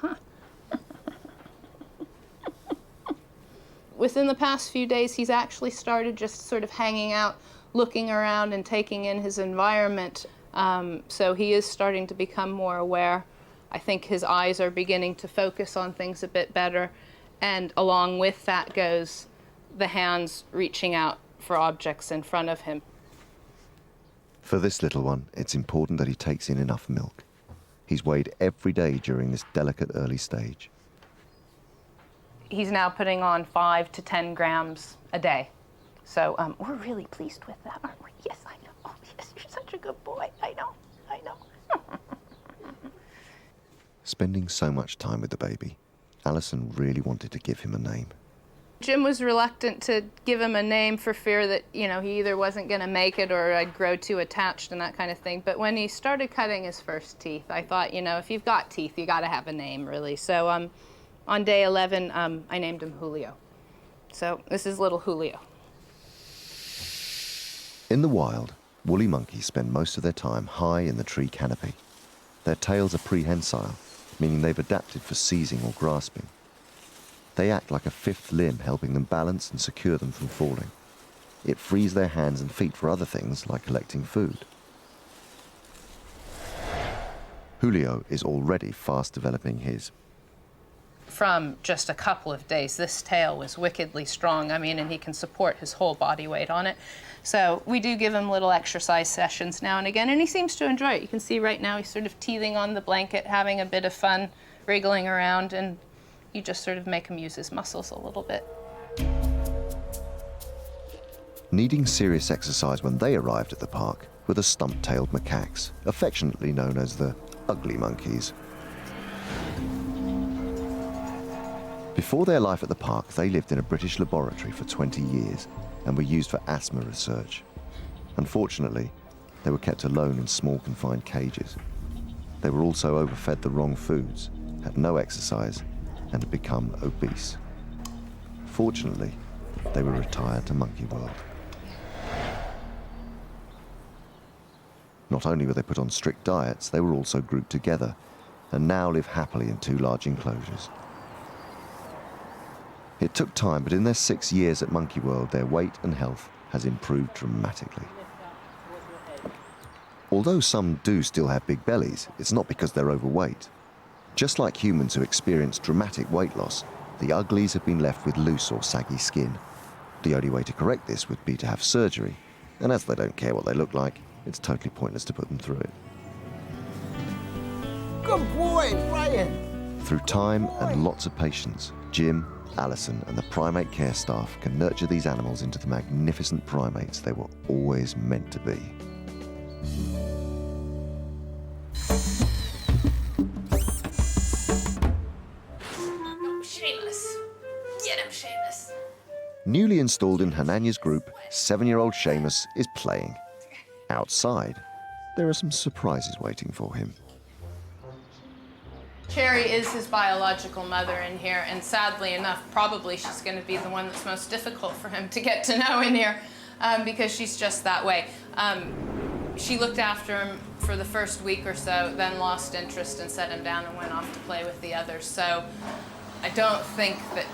Within the past few days, he's actually started just sort of hanging out looking around and taking in his environment. So he is starting to become more aware. I think his eyes are beginning to focus on things a bit better. And along with that goes the hands reaching out for objects in front of him. For this little one, it's important that he takes in enough milk. He's weighed every day during this delicate early stage. He's now putting on 5 to 10 grams a day. So we're really pleased with that, aren't we? Yes, I know. Oh, yes, you're such a good boy. I know. Spending so much time with the baby, Alison really wanted to give him a name. Jim was reluctant to give him a name for fear that, he either wasn't going to make it or I'd grow too attached and that kind of thing. But when he started cutting his first teeth, I thought, if you've got teeth, you got to have a name, really. So on day 11, I named him Julio. So this is little Julio. In the wild, woolly monkeys spend most of their time high in the tree canopy. Their tails are prehensile, meaning they've adapted for seizing or grasping. They act like a fifth limb, helping them balance and secure them from falling. It frees their hands and feet for other things, like collecting food. Julio is already fast developing his. From just a couple of days, this tail was wickedly strong. And he can support his whole body weight on it. So we do give him little exercise sessions now and again, and he seems to enjoy it. You can see right now he's sort of teething on the blanket, having a bit of fun, wriggling around, and you just sort of make him use his muscles a little bit. Needing serious exercise when they arrived at the park were the stump-tailed macaques, affectionately known as the ugly monkeys. Before their life at the park, they lived in a British laboratory for 20 years and were used for asthma research. Unfortunately, they were kept alone in small confined cages. They were also overfed the wrong foods, had no exercise, and had become obese. Fortunately, they were retired to Monkey World. Not only were they put on strict diets, they were also grouped together and now live happily in 2 large enclosures. It took time, but in their 6 years at Monkey World, their weight and health has improved dramatically. Although some do still have big bellies, it's not because they're overweight. Just like humans who experience dramatic weight loss, the uglies have been left with loose or saggy skin. The only way to correct this would be to have surgery, and as they don't care what they look like, it's totally pointless to put them through it. Good boy, Brian. Through time and lots of patience, Jim, Alison and the primate care staff can nurture these animals into the magnificent primates they were always meant to be. Seamus! Get him, Seamus! Newly installed in Hananya's group, 7-year-old Seamus is playing. Outside, there are some surprises waiting for him. Cherry is his biological mother in here, and sadly enough, probably she's going to be the one that's most difficult for him to get to know in here, because she's just that way. She looked after him for the first week or so, then lost interest and set him down and went off to play with the others. So I don't think that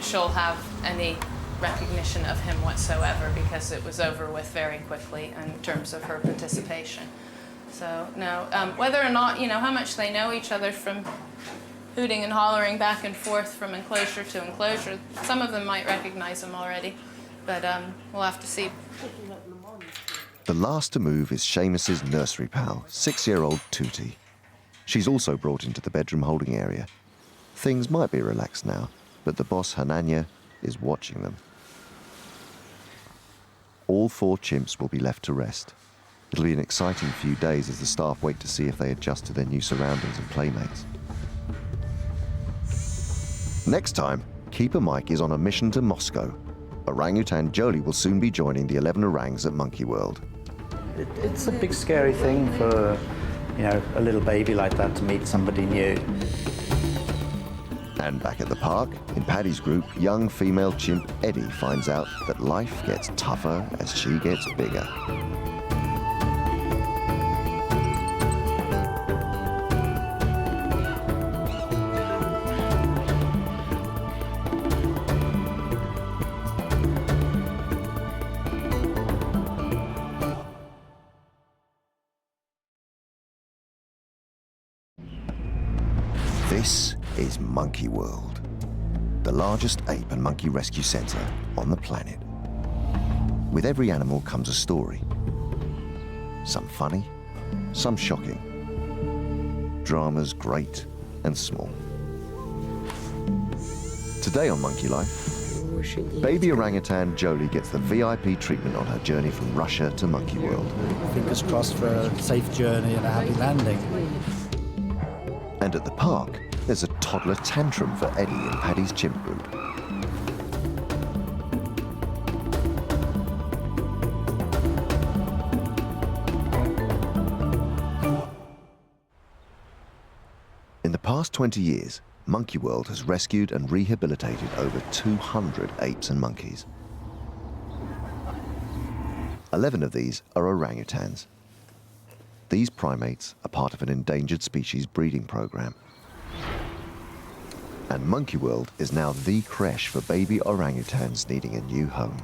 she'll have any recognition of him whatsoever, because it was over with very quickly in terms of her participation. So no, whether or not, how much they know each other from hooting and hollering back and forth from enclosure to enclosure, some of them might recognize him already, but we'll have to see. The last to move is Seamus's nursery pal, 6-year-old Tootie. She's also brought into the bedroom holding area. Things might be relaxed now, but the boss, Hananya, is watching them. All 4 chimps will be left to rest. It'll be an exciting few days as the staff wait to see if they adjust to their new surroundings and playmates. Next time, Keeper Mike is on a mission to Moscow. Orangutan Jolie will soon be joining the 11 orangs at Monkey World. It's a big scary thing for, a little baby like that to meet somebody new. And back at the park, in Paddy's group, young female chimp Eddi finds out that life gets tougher as she gets bigger. This is Monkey World, the largest ape and monkey rescue centre on the planet. With every animal comes a story. Some funny, some shocking. Dramas great and small. Today on Monkey Life, baby orangutan Jolie gets the VIP treatment on her journey from Russia to Monkey World. Fingers crossed for a safe journey and a happy landing. And at the park, there's a toddler tantrum for Eddi and Paddy's chimp group. In the past 20 years, Monkey World has rescued and rehabilitated over 200 apes and monkeys. 11 of these are orangutans. These primates are part of an endangered species breeding program. And Monkey World is now the creche for baby orangutans needing a new home.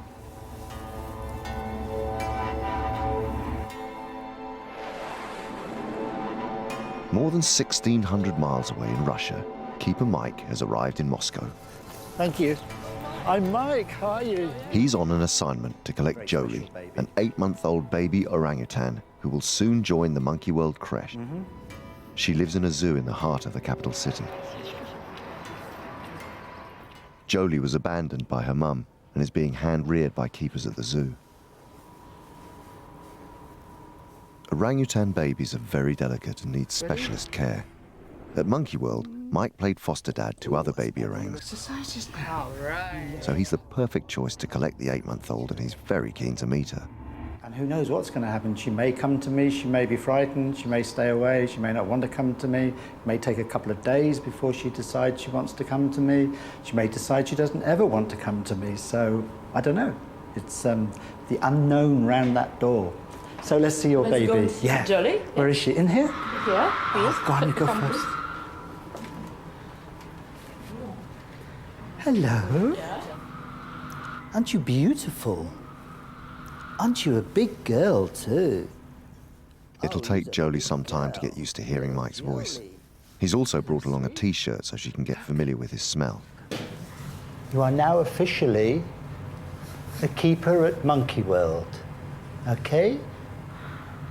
More than 1,600 miles away in Russia, Keeper Mike has arrived in Moscow. Thank you. I'm Mike, how are you? He's on an assignment to collect Jolie, an 8-month-old baby orangutan who will soon join the Monkey World creche. She lives in a zoo in the heart of the capital city. Jolie was abandoned by her mum and is being hand-reared by keepers at the zoo. Orangutan babies are very delicate and need specialist care. At Monkey World, Mike played foster dad to other baby orangs. So he's the perfect choice to collect the 8-month-old, and he's very keen to meet her. And who knows what's going to happen. She may come to me, she may be frightened, she may stay away, she may not want to come to me. It may take a couple of days before she decides she wants to come to me. She may decide she doesn't ever want to come to me. So, I don't know. It's the unknown round that door. So let's see your baby. Go yeah. Jolie? Where is she? In here? Yeah, please. Go on, you go first. Hello. Yeah. Aren't you beautiful? Aren't you a big girl, too? It'll take Jolie some time to get used to hearing Mike's voice. He's also brought along a T-shirt so she can get familiar with his smell. You are now officially a keeper at Monkey World, okay?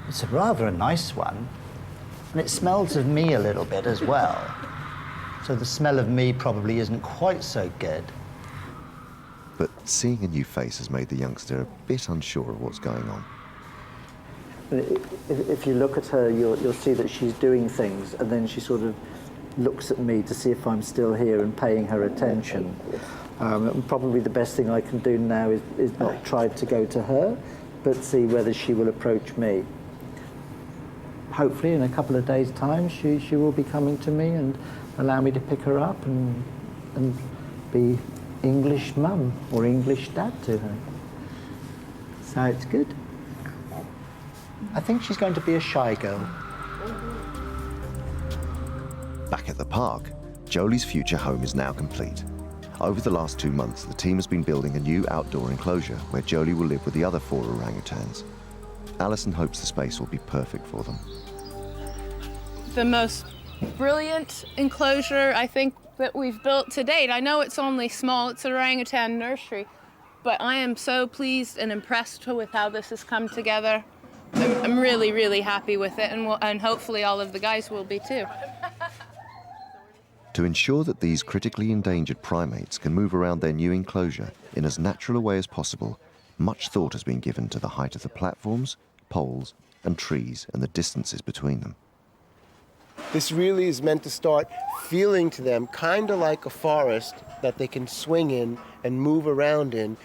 It's rather a nice one, and it smells of me a little bit as well. So the smell of me probably isn't quite so good. But seeing a new face has made the youngster a bit unsure of what's going on. If you look at her, you'll see that she's doing things, and then she sort of looks at me to see if I'm still here and paying her attention. Probably the best thing I can do now is not try to go to her, but see whether she will approach me. Hopefully in a couple of days' time, she will be coming to me and allow me to pick her up and be English mum or English dad to her. So it's good. I think she's going to be a shy girl. Back at the park, Jolie's future home is now complete. Over the last 2 months, the team has been building a new outdoor enclosure where Jolie will live with the other 4 orangutans. Alison hopes the space will be perfect for them. The most brilliant enclosure, I think, that we've built to date. I know it's only small, it's an orangutan nursery, but I am so pleased and impressed with how this has come together. I'm really, really happy with it, and hopefully all of the guys will be too. To ensure that these critically endangered primates can move around their new enclosure in as natural a way as possible, much thought has been given to the height of the platforms, poles, and trees and the distances between them. This really is meant to start feeling to them kind of like a forest that they can swing in and move around in,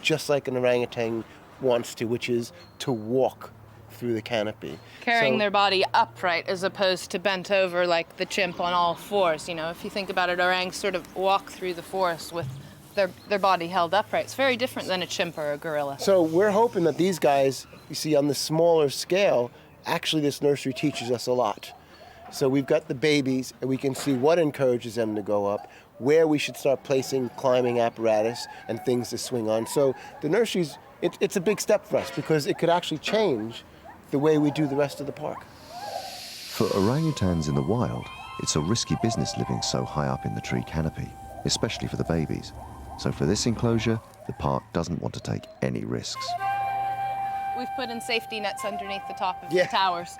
just like an orangutan wants to, which is to walk through the canopy. Carrying their body upright as opposed to bent over like the chimp on all fours. You know, if you think about it, orangs sort of walk through the forest with their body held upright. It's very different than a chimp or a gorilla. So we're hoping that these guys, you see, on the smaller scale, actually this nursery teaches us a lot. So we've got the babies, and we can see what encourages them to go up, where we should start placing climbing apparatus and things to swing on. So the nursery's, it's a big step for us because it could actually change the way we do the rest of the park. For orangutans in the wild, It's a risky business living so high up in the tree canopy, especially for the babies. So for this enclosure, the park doesn't want to take any risks. We've put in safety nets underneath the top of the towers.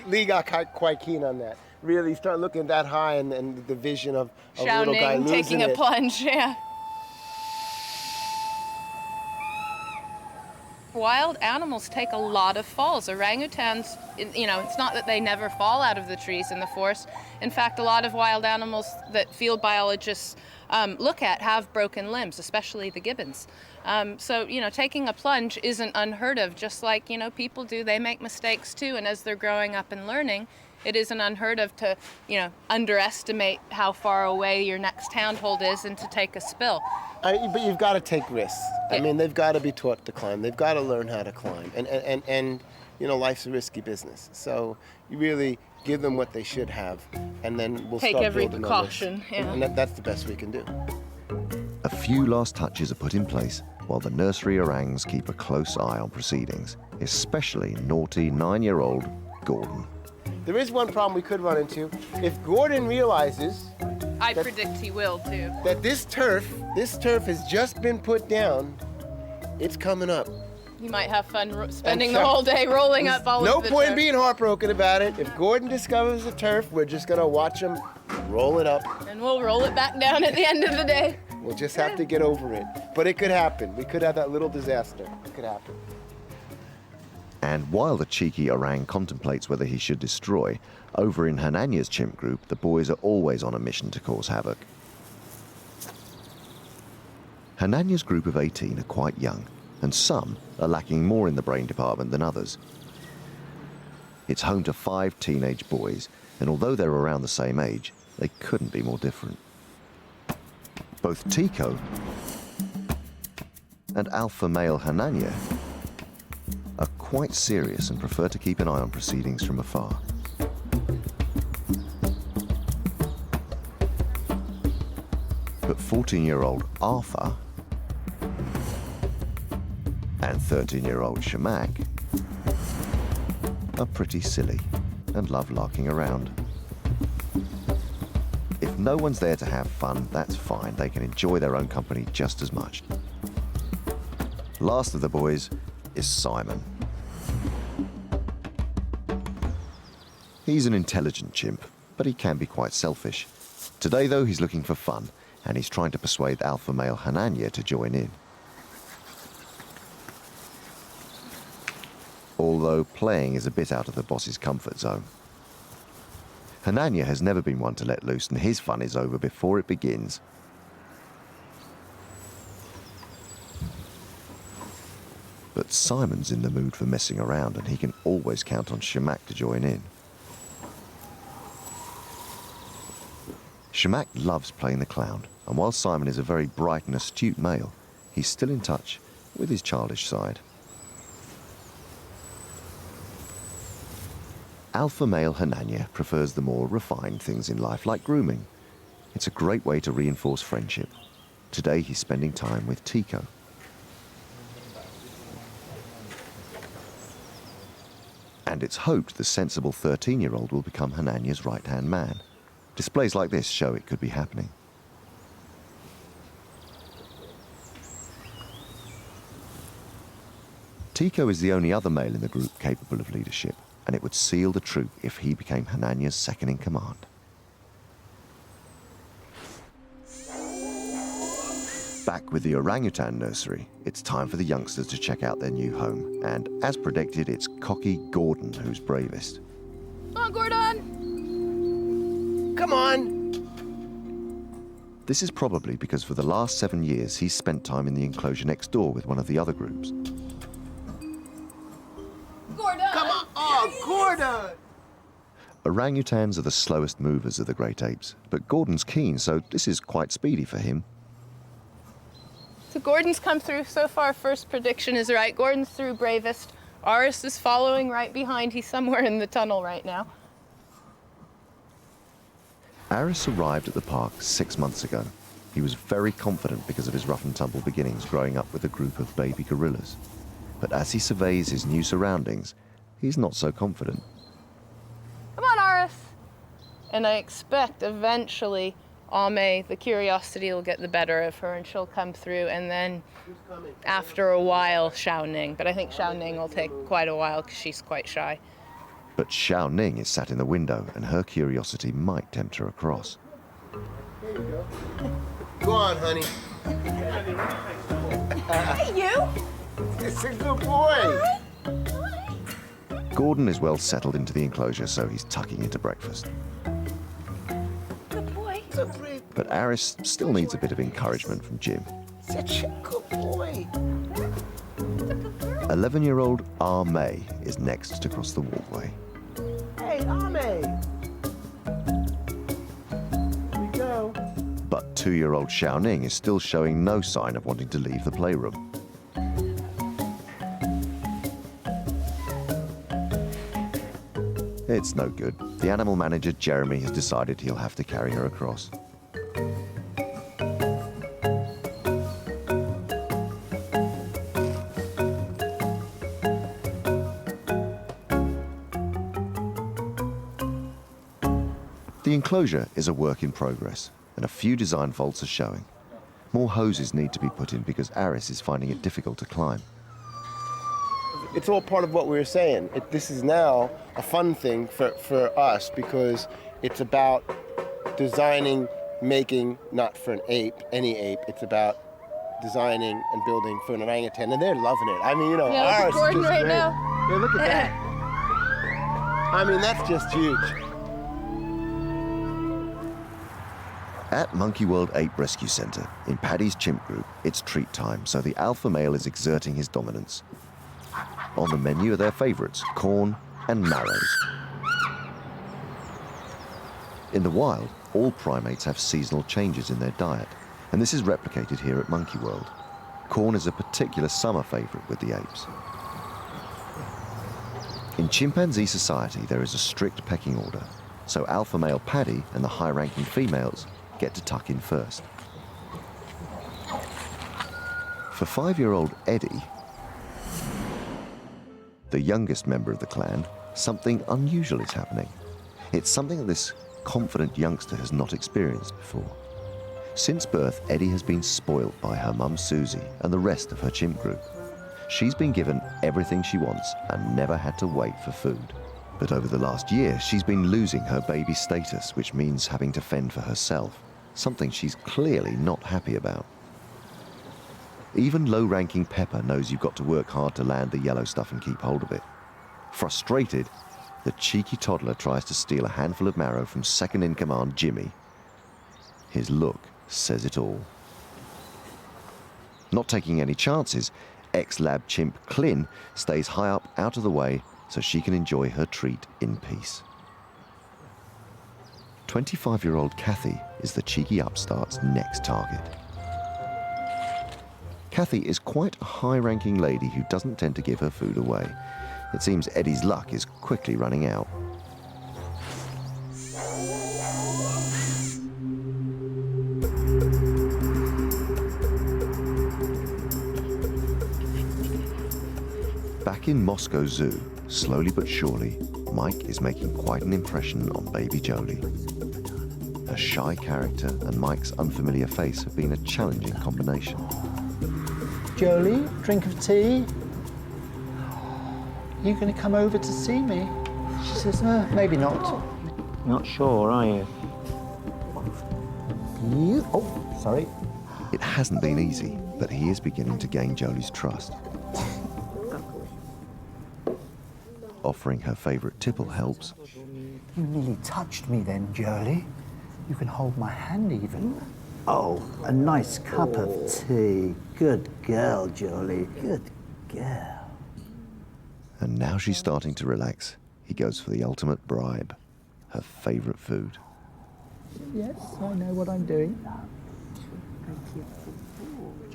Lee got quite keen on that. Really start looking that high and the vision of a little guy Hsiao-Ning losing taking a it. plunge, yeah. Wild animals take a lot of falls. Orangutans, you know, it's not that they never fall out of the trees in the forest. In fact, a lot of wild animals that field biologists look at have broken limbs, especially the gibbons. So, you know, taking a plunge isn't unheard of, just like, you know, people do. They make mistakes too, and as they're growing up and learning, it isn't unheard of to, you know, underestimate how far away your next handhold is and to take a spill. But you've got to take risks. I mean, they've got to be taught to climb. They've got to learn how to climb. And you know, life's a risky business. So you really give them what they should have, and then we'll take start every building precaution. on this. And that's the best we can do. A few last touches are put in place while the nursery orangs keep a close eye on proceedings, especially naughty 9-year-old Gordon. There is one problem we could run into. If Gordon realizes I predict he will too. that this turf has just been put down, it's coming up. You might have fun spending the whole day rolling up all No of the point in turf. being heartbroken about it. If Gordon discovers the turf, we're just gonna watch him roll it up. And we'll roll it back down at the end of the day. We'll just have to get over it. But it could happen. We could have that little disaster. It could happen. And while the cheeky orang contemplates whether he should destroy, over in Hananya's chimp group, the boys are always on a mission to cause havoc. Hananya's group of 18 are quite young, and some are lacking more in the brain department than others. It's home to 5 teenage boys, and although they're around the same age, they couldn't be more different. Both Tico and alpha male Hananya are quite serious and prefer to keep an eye on proceedings from afar. But 14-year-old Arthur and 13-year-old Macaque are pretty silly and love larking around. If no one's there to have fun, that's fine. They can enjoy their own company just as much. Last of the boys is Simon. He's an intelligent chimp, but he can be quite selfish. Today, though, he's looking for fun, and he's trying to persuade alpha male Hananya to join in. Although playing is a bit out of the boss's comfort zone. Hananya has never been one to let loose, and his fun is over before it begins. But Simon's in the mood for messing around, and he can always count on Macaque to join in. Macaque loves playing the clown, and while Simon is a very bright and astute male, he's still in touch with his childish side. Alpha male Hananya prefers the more refined things in life, like grooming. It's a great way to reinforce friendship. Today he's spending time with Tico. And it's hoped the sensible 13-year-old will become Hananya's right-hand man. Displays like this show it could be happening. Tico is the only other male in the group capable of leadership, and it would seal the troop if he became Hananya's second-in-command. Back with the orangutan nursery, it's time for the youngsters to check out their new home, and as predicted, it's cocky Gordon who's bravest. Come on, Gordon! Come on! This is probably because for the last 7 years he's spent time in the enclosure next door with one of the other groups. Gordon! Come on! Oh, Gordon! Orangutans are the slowest movers of the great apes, but Gordon's keen, so this is quite speedy for him. So Gordon's come through so far. First prediction is right. Gordon's through bravest. Aris is following right behind. He's somewhere in the tunnel right now. Aris arrived at the park 6 months ago. He was very confident because of his rough and tumble beginnings growing up with a group of baby gorillas. But as he surveys his new surroundings, he's not so confident. Come on, Aris. And I expect eventually Ame, the curiosity will get the better of her and she'll come through, and then after a while Hsiao-Ning. But I think Hsiao-Ning will take quite a while because she's quite shy. But Hsiao-Ning is sat in the window and her curiosity might tempt her across. Go on, honey. Hey, you! It's a good boy. Gordon is well settled into the enclosure, so he's tucking into breakfast. Good boy. But Aris still needs a bit of encouragement from Jim. Such a good boy. 11-year-old Ame is next to cross the walkway. Hey, Ame. Here we go. But 2-year-old Hsiao-Ning is still showing no sign of wanting to leave the playroom. It's no good. The animal manager, Jeremy, has decided he'll have to carry her across. The enclosure is a work in progress, and a few design faults are showing. More hoses need to be put in because Aris is finding it difficult to climb. It's all part of what we were saying. This is now a fun thing for us because it's about designing, making, not for an ape, any ape. It's about designing and building for an orangutan, and they're loving it. I mean, you know, Yeah, ours Gordon is just right great. now. Yeah, look at that. I mean, that's just huge. At Monkey World Ape Rescue Center, in Paddy's chimp group, it's treat time, so the alpha male is exerting his dominance. On the menu are their favorites, corn and marrows. In the wild, all primates have seasonal changes in their diet, and this is replicated here at Monkey World. Corn is a particular summer favorite with the apes. In chimpanzee society, there is a strict pecking order, so alpha male Paddy and the high-ranking females get to tuck in first. For 5-year-old Eddi, the youngest member of the clan, something unusual is happening. It's something that this confident youngster has not experienced before. Since birth, Eddi has been spoilt by her mum Susie and the rest of her chimp group. She's been given everything she wants and never had to wait for food. But over the last year, she's been losing her baby status, which means having to fend for herself, something she's clearly not happy about. Even low-ranking Pepper knows you've got to work hard to land the yellow stuff and keep hold of it. Frustrated, the cheeky toddler tries to steal a handful of marrow from second-in-command Jimmy. His look says it all. Not taking any chances, ex-lab chimp Clin stays high up out of the way so she can enjoy her treat in peace. 25-year-old Kathy is the cheeky upstart's next target. Kathy is quite a high-ranking lady who doesn't tend to give her food away. It seems Eddi's luck is quickly running out. Back in Moscow Zoo, slowly but surely, Mike is making quite an impression on baby Jolie. Her shy character and Mike's unfamiliar face have been a challenging combination. Jolie, drink of tea? You going to come over to see me? She says, maybe not. Not sure, are you? Oh, sorry. It hasn't been easy, but he is beginning to gain Jolie's trust. Offering her favourite tipple helps. You nearly touched me then, Jolie. You can hold my hand even. Oh, a nice cup of tea. Good girl, Jolie. Good girl. And now she's starting to relax. He goes for the ultimate bribe, her favourite food. Yes, I know what I'm doing.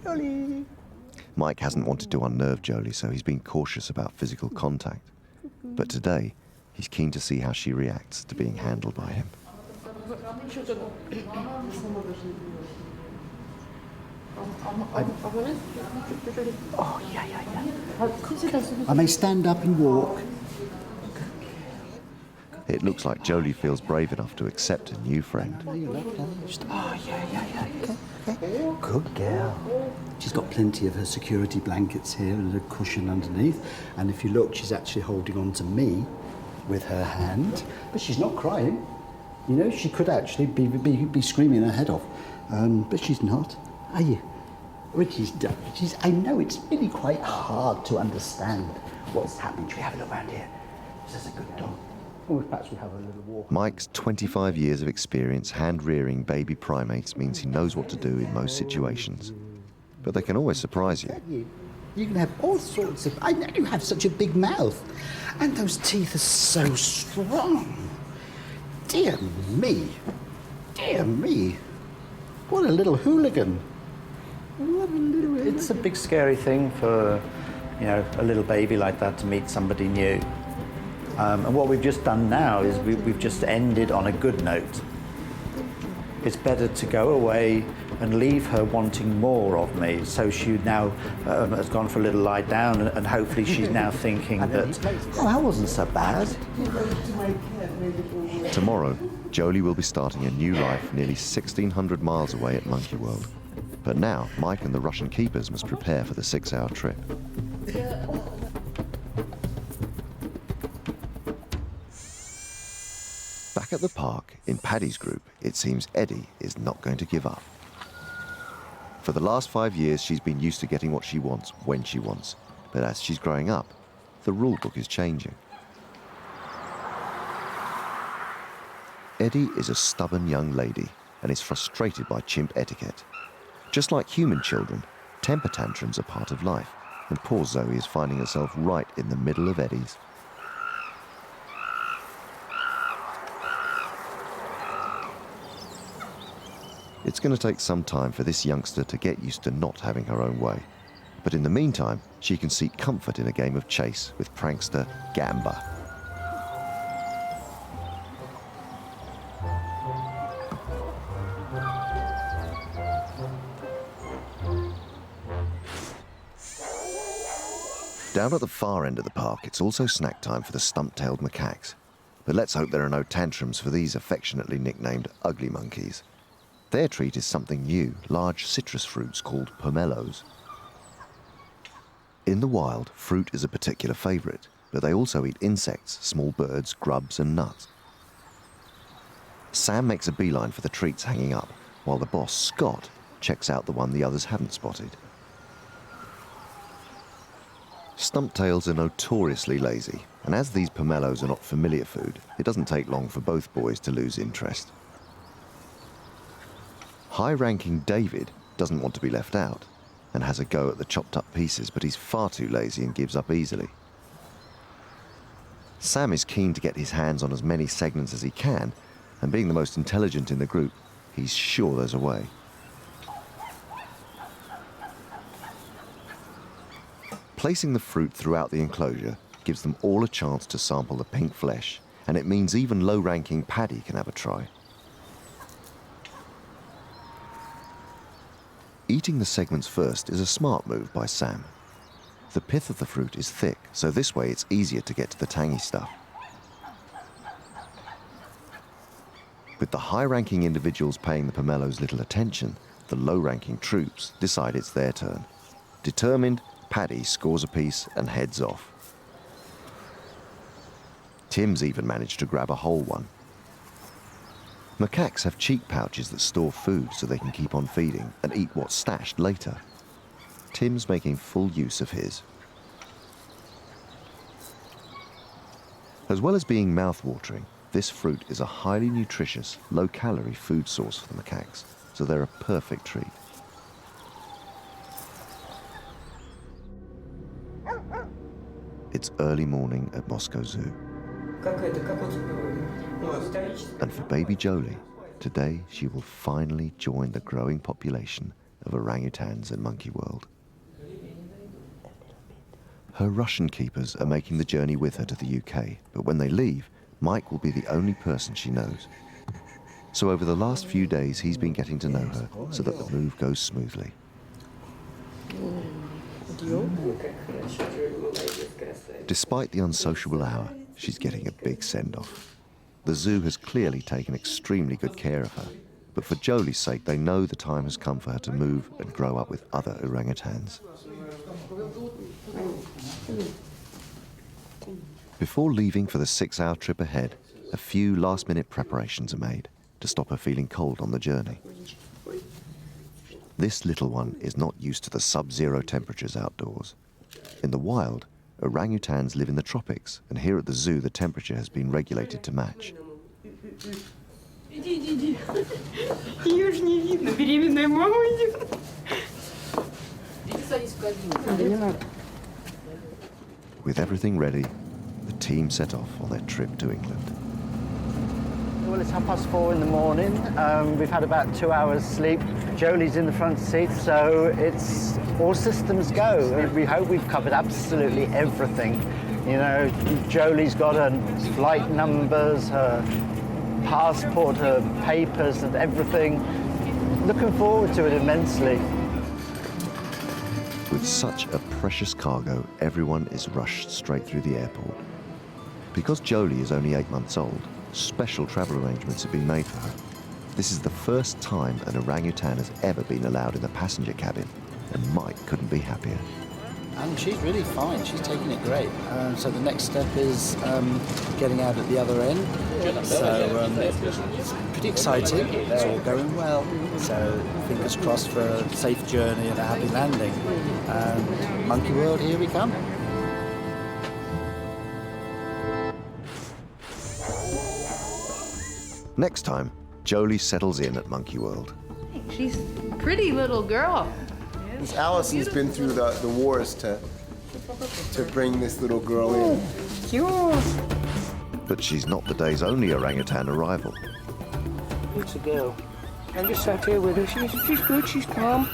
Jolie. Mike hasn't wanted to unnerve Jolie, so he's been cautious about physical contact. But today, he's keen to see how she reacts to being handled by him. Oh, yeah. I may stand up and walk. It looks like Jolie feels brave enough to accept a new friend. Oh, yeah. Okay. Good girl. She's got plenty of her security blankets here and a cushion underneath. And if you look, she's actually holding on to me with her hand. But she's not crying. You know, she could actually be screaming her head off. But she's not. Are you? Which is done. I know it's really quite hard to understand what's happening. Should we have a look around here? This is a good dog. Or perhaps we have a little walk. Mike's 25 years of experience hand-rearing baby primates means he knows what to do in most situations. But they can always surprise you. You can have all sorts of... I know you have such a big mouth. And those teeth are so strong. Dear me. Dear me. What a little hooligan. What a little hooligan. It's a big scary thing for, you know, a little baby like that to meet somebody new. And what we've just done now is we've just ended on a good note. It's better to go away and leave her wanting more of me. So she now has gone for a little lie down, and hopefully she's now thinking that, oh, that wasn't so bad. Tomorrow, Jolie will be starting a new life nearly 1,600 miles away at Monkey World. But now, Mike and the Russian keepers must prepare for the 6-hour trip. Back at the park, in Paddy's group, it seems Eddi is not going to give up. For the last 5 years, she's been used to getting what she wants when she wants. But as she's growing up, the rule book is changing. Eddi is a stubborn young lady and is frustrated by chimp etiquette. Just like human children, temper tantrums are part of life, and poor Zoe is finding herself right in the middle of Eddi's. It's going to take some time for this youngster to get used to not having her own way. But in the meantime, she can seek comfort in a game of chase with prankster Gamba. Down at the far end of the park, it's also snack time for the stump-tailed macaques. But let's hope there are no tantrums for these affectionately nicknamed ugly monkeys. Their treat is something new, large citrus fruits called pomelos. In the wild, fruit is a particular favourite, but they also eat insects, small birds, grubs and nuts. Sam makes a beeline for the treats hanging up, while the boss, Scott, checks out the one the others haven't spotted. Stumptails are notoriously lazy, and as these pomelos are not familiar food, it doesn't take long for both boys to lose interest. High-ranking David doesn't want to be left out and has a go at the chopped-up pieces, but he's far too lazy and gives up easily. Sam is keen to get his hands on as many segments as he can, and being the most intelligent in the group, he's sure there's a way. Placing the fruit throughout the enclosure gives them all a chance to sample the pink flesh, and it means even low-ranking Paddy can have a try. Eating the segments first is a smart move by Sam. The pith of the fruit is thick, so this way it's easier to get to the tangy stuff. With the high-ranking individuals paying the pomelos little attention, the low-ranking troops decide it's their turn. Determined, Paddy scores a piece and heads off. Tim's even managed to grab a whole one. Macaques have cheek pouches that store food so they can keep on feeding and eat what's stashed later. Tim's making full use of his. As well as being mouth-watering, this fruit is a highly nutritious, low-calorie food source for the macaques, so they're a perfect treat. It's early morning at Moscow Zoo. And for baby Jolie, today she will finally join the growing population of orangutans in Monkey World. Her Russian keepers are making the journey with her to the UK, but when they leave, Mike will be the only person she knows. So over the last few days, he's been getting to know her so that the move goes smoothly. Despite the unsociable hour, she's getting a big send-off. The zoo has clearly taken extremely good care of her, but for Jolie's sake, they know the time has come for her to move and grow up with other orangutans. Before leaving for the 6-hour trip ahead, a few last-minute preparations are made to stop her feeling cold on the journey. This little one is not used to the sub-zero temperatures outdoors. In the wild, orangutans live in the tropics, and here at the zoo the temperature has been regulated to match. With everything ready, the team set off on their trip to England. Well, it's 4:30 in the morning. We've had about 2 hours sleep. Jolie's in the front seat, so it's all systems go. We hope we've covered absolutely everything. You know, Jolie's got her flight numbers, her passport, her papers and everything. Looking forward to it immensely. With such a precious cargo, everyone is rushed straight through the airport. Because Jolie is only 8 months old, special travel arrangements have been made for her. This is the first time an orangutan has ever been allowed in the passenger cabin, and Mike couldn't be happier. She's really fine. She's taking it great. So the next step is getting out at the other end. So it's pretty exciting. It's all going well. So fingers crossed for a safe journey and a happy landing. Monkey World, here we come. Next time, Jolie settles in at Monkey World. She's a pretty little girl. Allison's been through the wars to bring this little girl in. But she's not the day's only orangutan arrival. It's a girl. I'm just sat here with her. She's good, she's calm.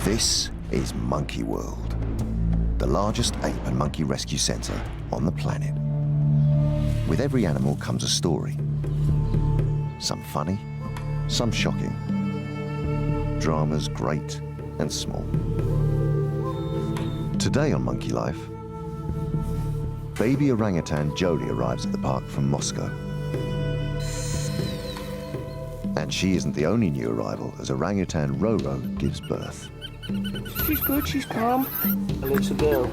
This is Monkey World, the largest ape and monkey rescue centre on the planet. With every animal comes a story. Some funny, some shocking. Dramas great and small. Today on Monkey Life, baby orangutan Jolie arrives at the park from Moscow. And she isn't the only new arrival, as orangutan Roro gives birth. She's good, she's calm. A little girl.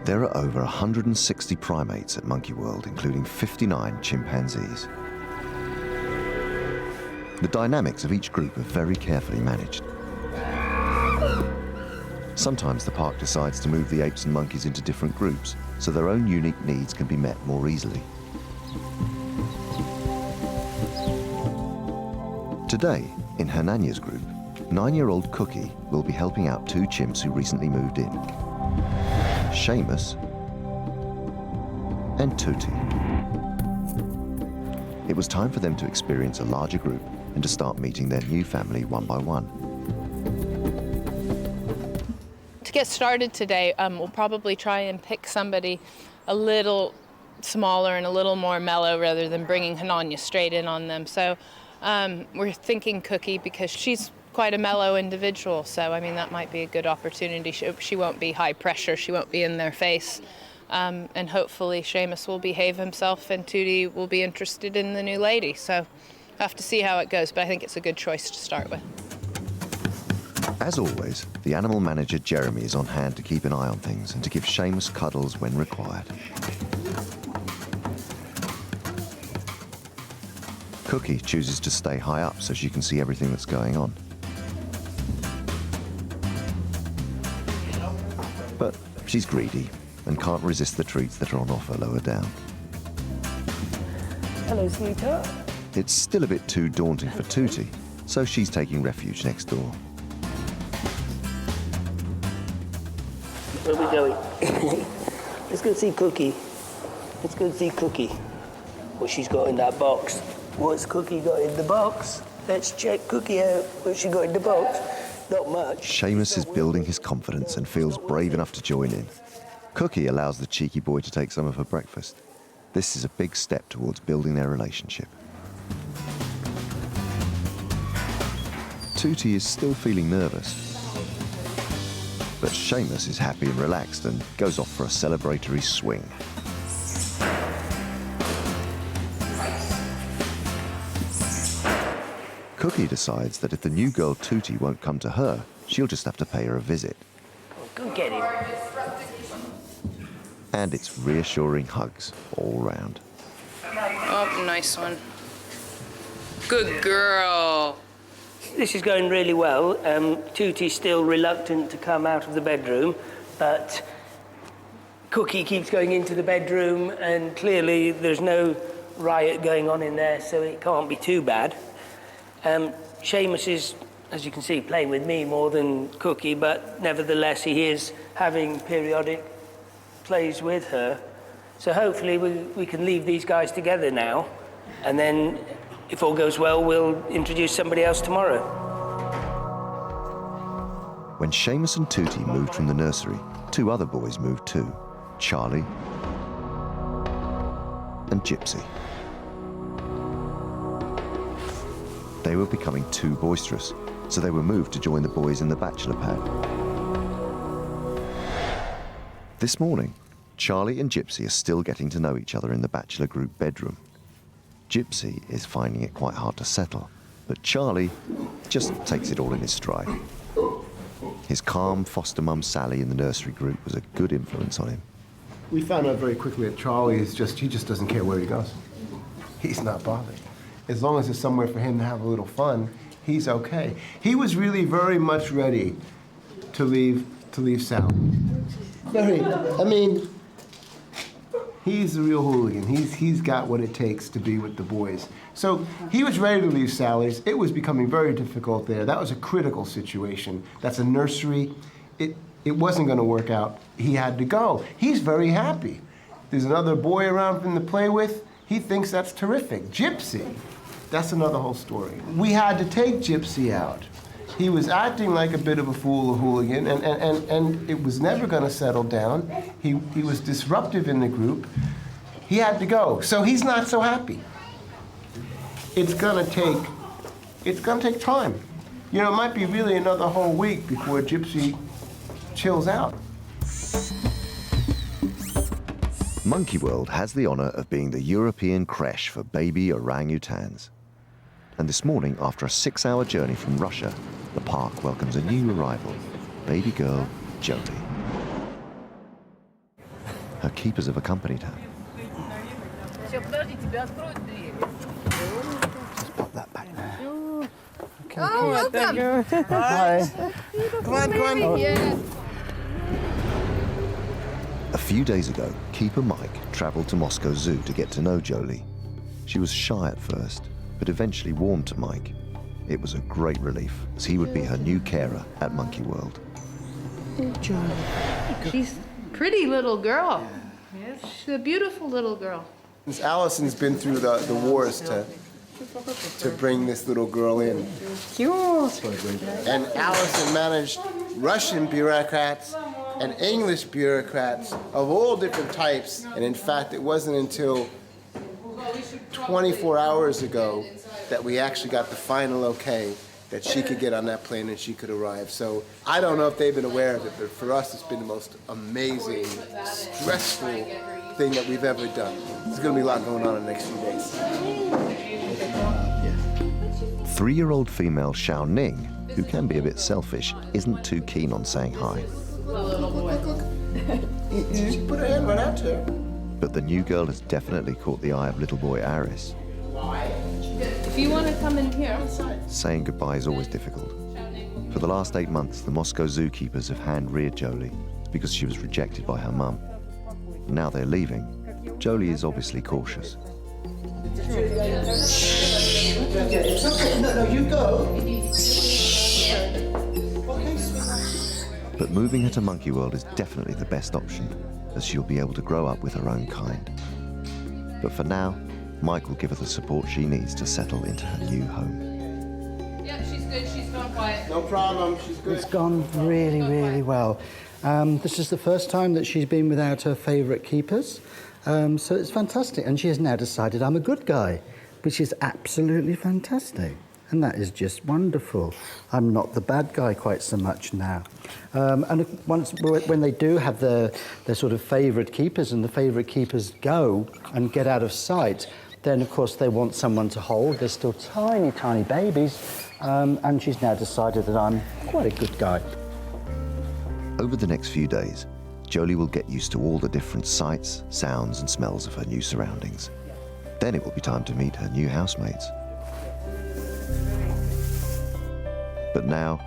There are over 160 primates at Monkey World, including 59 chimpanzees. The dynamics of each group are very carefully managed. Sometimes the park decides to move the apes and monkeys into different groups, so their own unique needs can be met more easily. Today, in Hananya's group, 9-year-old Cookie will be helping out 2 chimps who recently moved in. Seamus and Tutti. It was time for them to experience a larger group and to start meeting their new family one by one. To get started today, we'll probably try and pick somebody a little smaller and a little more mellow rather than bringing Hananya straight in on them. So we're thinking Cookie because she's quite a mellow individual. So, I mean, that might be a good opportunity. She won't be high pressure. She won't be in their face. And hopefully Seamus will behave himself and Tutti will be interested in the new lady. So I have to see how it goes, but I think it's a good choice to start with. As always, the animal manager Jeremy is on hand to keep an eye on things and to give Seamus cuddles when required. Cookie chooses to stay high up so she can see everything that's going on. But she's greedy and can't resist the treats that are on offer lower down. Hello, sweetheart. It's still a bit too daunting for Tutti, so she's taking refuge next door. Where are we going? Let's go see Cookie. Let's go see Cookie. What she's got in that box. What's Cookie got in the box? Let's check Cookie out. What she got in the box? Not much. Seamus is building his confidence and feels brave enough to join in. Cookie allows the cheeky boy to take some of her breakfast. This is a big step towards building their relationship. Tootie is still feeling nervous, but Seamus is happy and relaxed and goes off for a celebratory swing. Cookie decides that if the new girl Tootie won't come to her, she'll just have to pay her a visit. Go get him. And it's reassuring hugs all round. Oh, nice one. Good girl. This is going really well. Tootie's still reluctant to come out of the bedroom, but Cookie keeps going into the bedroom, and clearly there's no riot going on in there, so it can't be too bad. Seamus is, as you can see, playing with me more than Cookie, but nevertheless he is having periodic plays with her. So hopefully we can leave these guys together now, and then if all goes well, we'll introduce somebody else tomorrow. When Seamus and Tootie moved from the nursery, 2 other boys moved too, Charlie and Gypsy. They were becoming too boisterous, so they were moved to join the boys in the bachelor pad. This morning, Charlie and Gypsy are still getting to know each other in the bachelor group bedroom. Gypsy is finding it quite hard to settle, but Charlie just takes it all in his stride. His calm foster mum Sally in the nursery group was a good influence on him. We found out very quickly that Charlie he just doesn't care where he goes. He's not bothered. As long as there's somewhere for him to have a little fun, he's okay. He was really very much ready to leave Sally. He's the real hooligan. He's got what it takes to be with the boys. So he was ready to leave Sally's. It was becoming very difficult there. That was a critical situation. That's a nursery. It wasn't going to work out. He had to go. He's very happy. There's another boy around for him to play with. He thinks that's terrific. Gypsy, that's another whole story. We had to take Gypsy out. He was acting like a bit of a fool, a hooligan, and it was never going to settle down. He was disruptive in the group. He had to go, so he's not so happy. It's going to take time. You know, it might be really another whole week before Gypsy chills out. Monkey World has the honour of being the European creche for baby orangutans. And this morning, after a 6-hour journey from Russia, the park welcomes a new arrival, baby girl Jolie. Her keepers have accompanied her. Just pop that back there. Okay, Oh, welcome. Hi. Come on. Yeah. A few days ago, keeper Mike travelled to Moscow Zoo to get to know Jolie. She was shy at first, but eventually warmed to Mike. It was a great relief, as he would be her new carer at Monkey World. Jolie. She's a pretty little girl. Yes. She's a beautiful little girl. Allison's been through the wars to bring this little girl in. Cute. And Allison managed Russian bureaucrats and English bureaucrats of all different types. And in fact, it wasn't until 24 hours ago that we actually got the final okay that she could get on that plane and she could arrive. So I don't know if they've been aware of it, but for us, it's been the most amazing, stressful thing that we've ever done. There's going to be a lot going on in the next few days. 3-year-old female Hsiao-Ning, who can be a bit selfish, isn't too keen on saying hi. She put her hand right out to her. But the new girl has definitely caught the eye of little boy Aris. If you want to come in here. Saying goodbye is always difficult. For the last 8 months, the Moscow zookeepers have hand-reared Jolie because she was rejected by her mum. Now they're leaving. Jolie is obviously cautious. It's okay. No, you go. But moving her to Monkey World is definitely the best option. as she'll be able to grow up with her own kind. But for now, Mike will give her the support she needs to settle into her new home. Yeah, she's good. She's gone quiet. No problem. She's good. It's gone really, really well. This is the first time that she's been without her favourite keepers, so it's fantastic. And she has now decided I'm a good guy, which is absolutely fantastic. And that is just wonderful. I'm not the bad guy quite so much now. And when they do have their sort of favourite keepers and the favourite keepers go and get out of sight, then of course they want someone to hold. They're still tiny, tiny babies. And she's now decided that I'm quite a good guy. Over the next few days, Jolie will get used to all the different sights, sounds and smells of her new surroundings. Then it will be time to meet her new housemates. But now,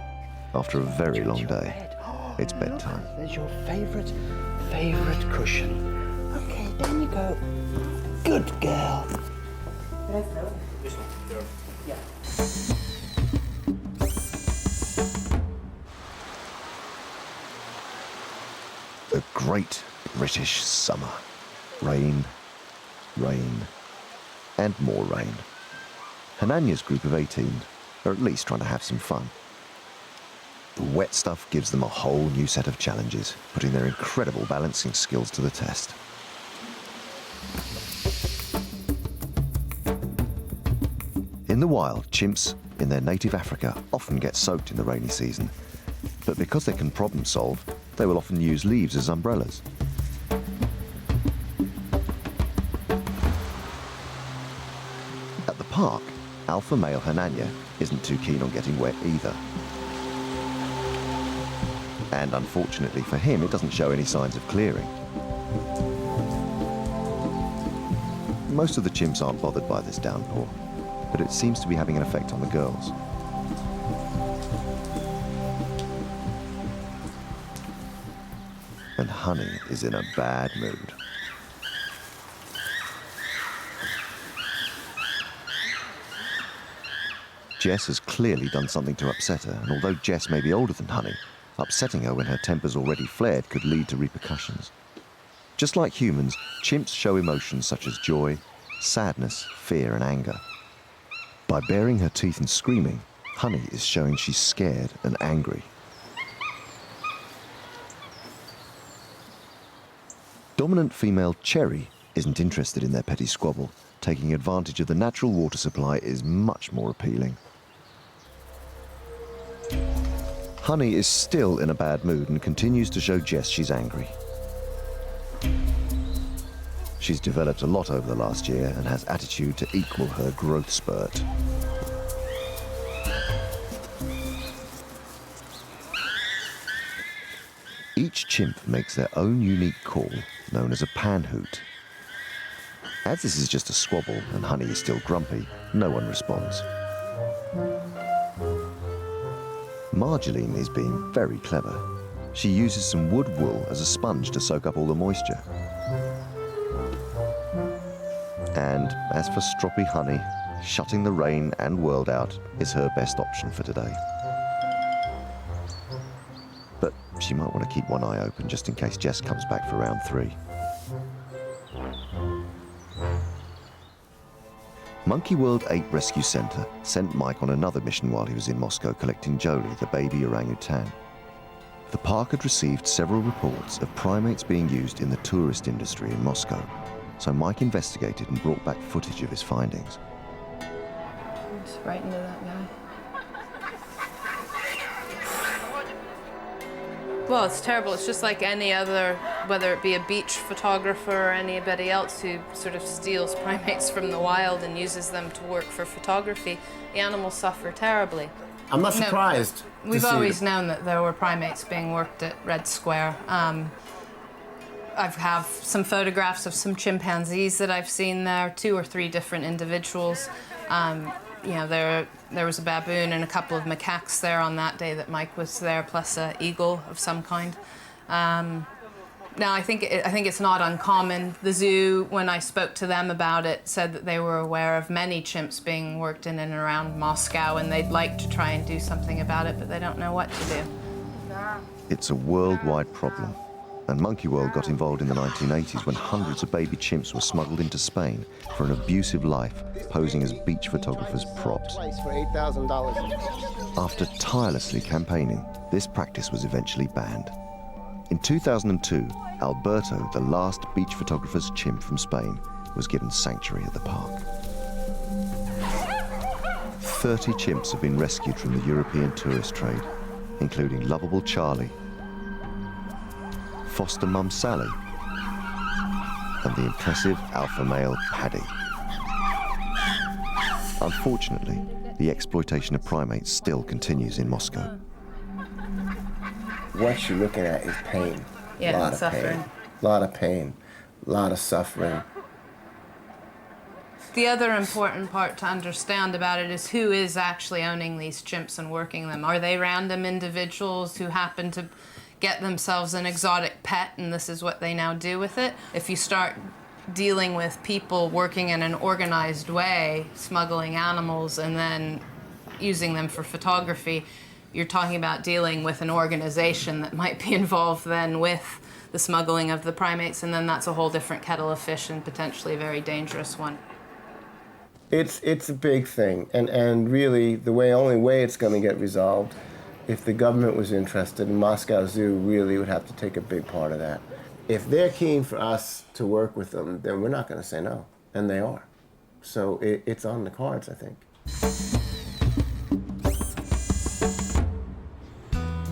after a very long day, it's bedtime. There's your favourite cushion. Okay, there you go. Good girl. The great British summer. Rain, rain, and more rain. Hananya's group of 18 are at least trying to have some fun. The wet stuff gives them a whole new set of challenges, putting their incredible balancing skills to the test. In the wild, chimps in their native Africa often get soaked in the rainy season, but because they can problem solve, they will often use leaves as umbrellas. At the park, alpha male Hananya isn't too keen on getting wet either. And unfortunately for him, it doesn't show any signs of clearing. Most of the chimps aren't bothered by this downpour, but it seems to be having an effect on the girls. And Honey is in a bad mood. Jess has clearly done something to upset her, and although Jess may be older than Honey, upsetting her when her temper's already flared could lead to repercussions. Just like humans, chimps show emotions such as joy, sadness, fear and anger. By baring her teeth and screaming, Honey is showing she's scared and angry. Dominant female Cherry isn't interested in their petty squabble. Taking advantage of the natural water supply is much more appealing. Honey is still in a bad mood and continues to show Jess she's angry. She's developed a lot over the last year and has attitude to equal her growth spurt. Each chimp makes their own unique call, known as a panhoot. As this is just a squabble and Honey is still grumpy, no one responds. Marjoline is being very clever. She uses some wood wool as a sponge to soak up all the moisture. And as for stroppy Honey, shutting the rain and world out is her best option for today. But she might want to keep one eye open just in case Jess comes back for round 3. Monkey World Ape Rescue Center sent Mike on another mission while he was in Moscow collecting Jolie, the baby orangutan. The park had received several reports of primates being used in the tourist industry in Moscow, so Mike investigated and brought back footage of his findings. I'm just frightened of that guy. Well, it's terrible. It's just like any other, whether it be a beach photographer or anybody else who sort of steals primates from the wild and uses them to work for photography. The animals suffer terribly. I'm not surprised. We've always known that there were primates being worked at Red Square. I have some photographs of some chimpanzees that I've seen there, 2 or 3 different individuals. You know, there was a baboon and a couple of macaques there on that day that Mike was there, plus an eagle of some kind. Now, I think it's not uncommon. The zoo, when I spoke to them about it, said that they were aware of many chimps being worked in and around Moscow, and they'd like to try and do something about it, but they don't know what to do. It's a worldwide problem, and Monkey World got involved in the 1980s when hundreds of baby chimps were smuggled into Spain for an abusive life, posing as beach photographers' props. For $8,000. After tirelessly campaigning, this practice was eventually banned. In 2002, Alberto, the last beach photographer's chimp from Spain, was given sanctuary at the park. 30 chimps have been rescued from the European tourist trade, including lovable Charlie, foster mum Sally, and the impressive alpha male Paddy. Unfortunately, the exploitation of primates still continues in Moscow. What you're looking at is pain. Yeah, a lot of suffering. pain. A lot of pain, a lot of suffering. The other important part to understand about it is who is actually owning these chimps and working them. Are they random individuals who happen to get themselves an exotic pet and this is what they now do with it? If you start dealing with people working in an organized way, smuggling animals and then using them for photography, you're talking about dealing with an organization that might be involved then with the smuggling of the primates, and then that's a whole different kettle of fish and potentially a very dangerous one. It's a big thing, and really the only way it's going to get resolved, if the government was interested, and Moscow Zoo really would have to take a big part of that. If they're keen for us to work with them, then we're not going to say no, and they are. So it's on the cards, I think.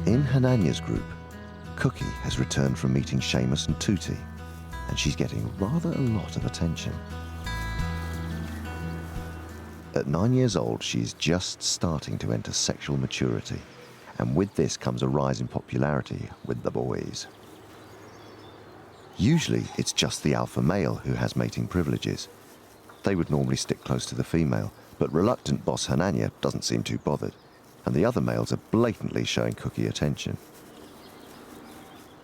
In Hananya's group, Cookie has returned from meeting Seamus and Tutti, and she's getting rather a lot of attention. At 9 years old, she's just starting to enter sexual maturity, and with this comes a rise in popularity with the boys. Usually, it's just the alpha male who has mating privileges. They would normally stick close to the female, but reluctant boss Hananya doesn't seem too bothered, and the other males are blatantly showing Cookie attention.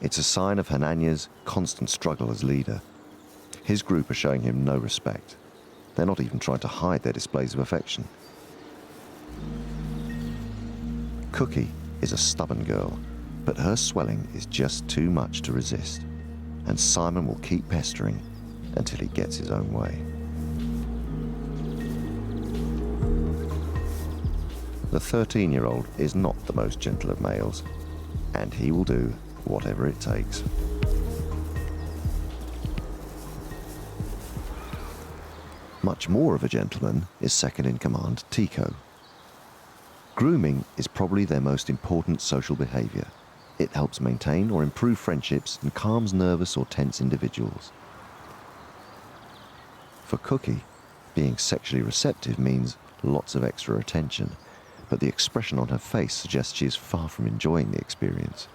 It's a sign of Hananya's constant struggle as leader. His group are showing him no respect. They're not even trying to hide their displays of affection. Cookie is a stubborn girl, but her swelling is just too much to resist, and Simon will keep pestering until he gets his own way. The 13-year-old is not the most gentle of males, and he will do whatever it takes. Much more of a gentleman is second-in-command Tico. Grooming is probably their most important social behaviour. It helps maintain or improve friendships and calms nervous or tense individuals. For Cookie, being sexually receptive means lots of extra attention, but the expression on her face suggests she is far from enjoying the experience.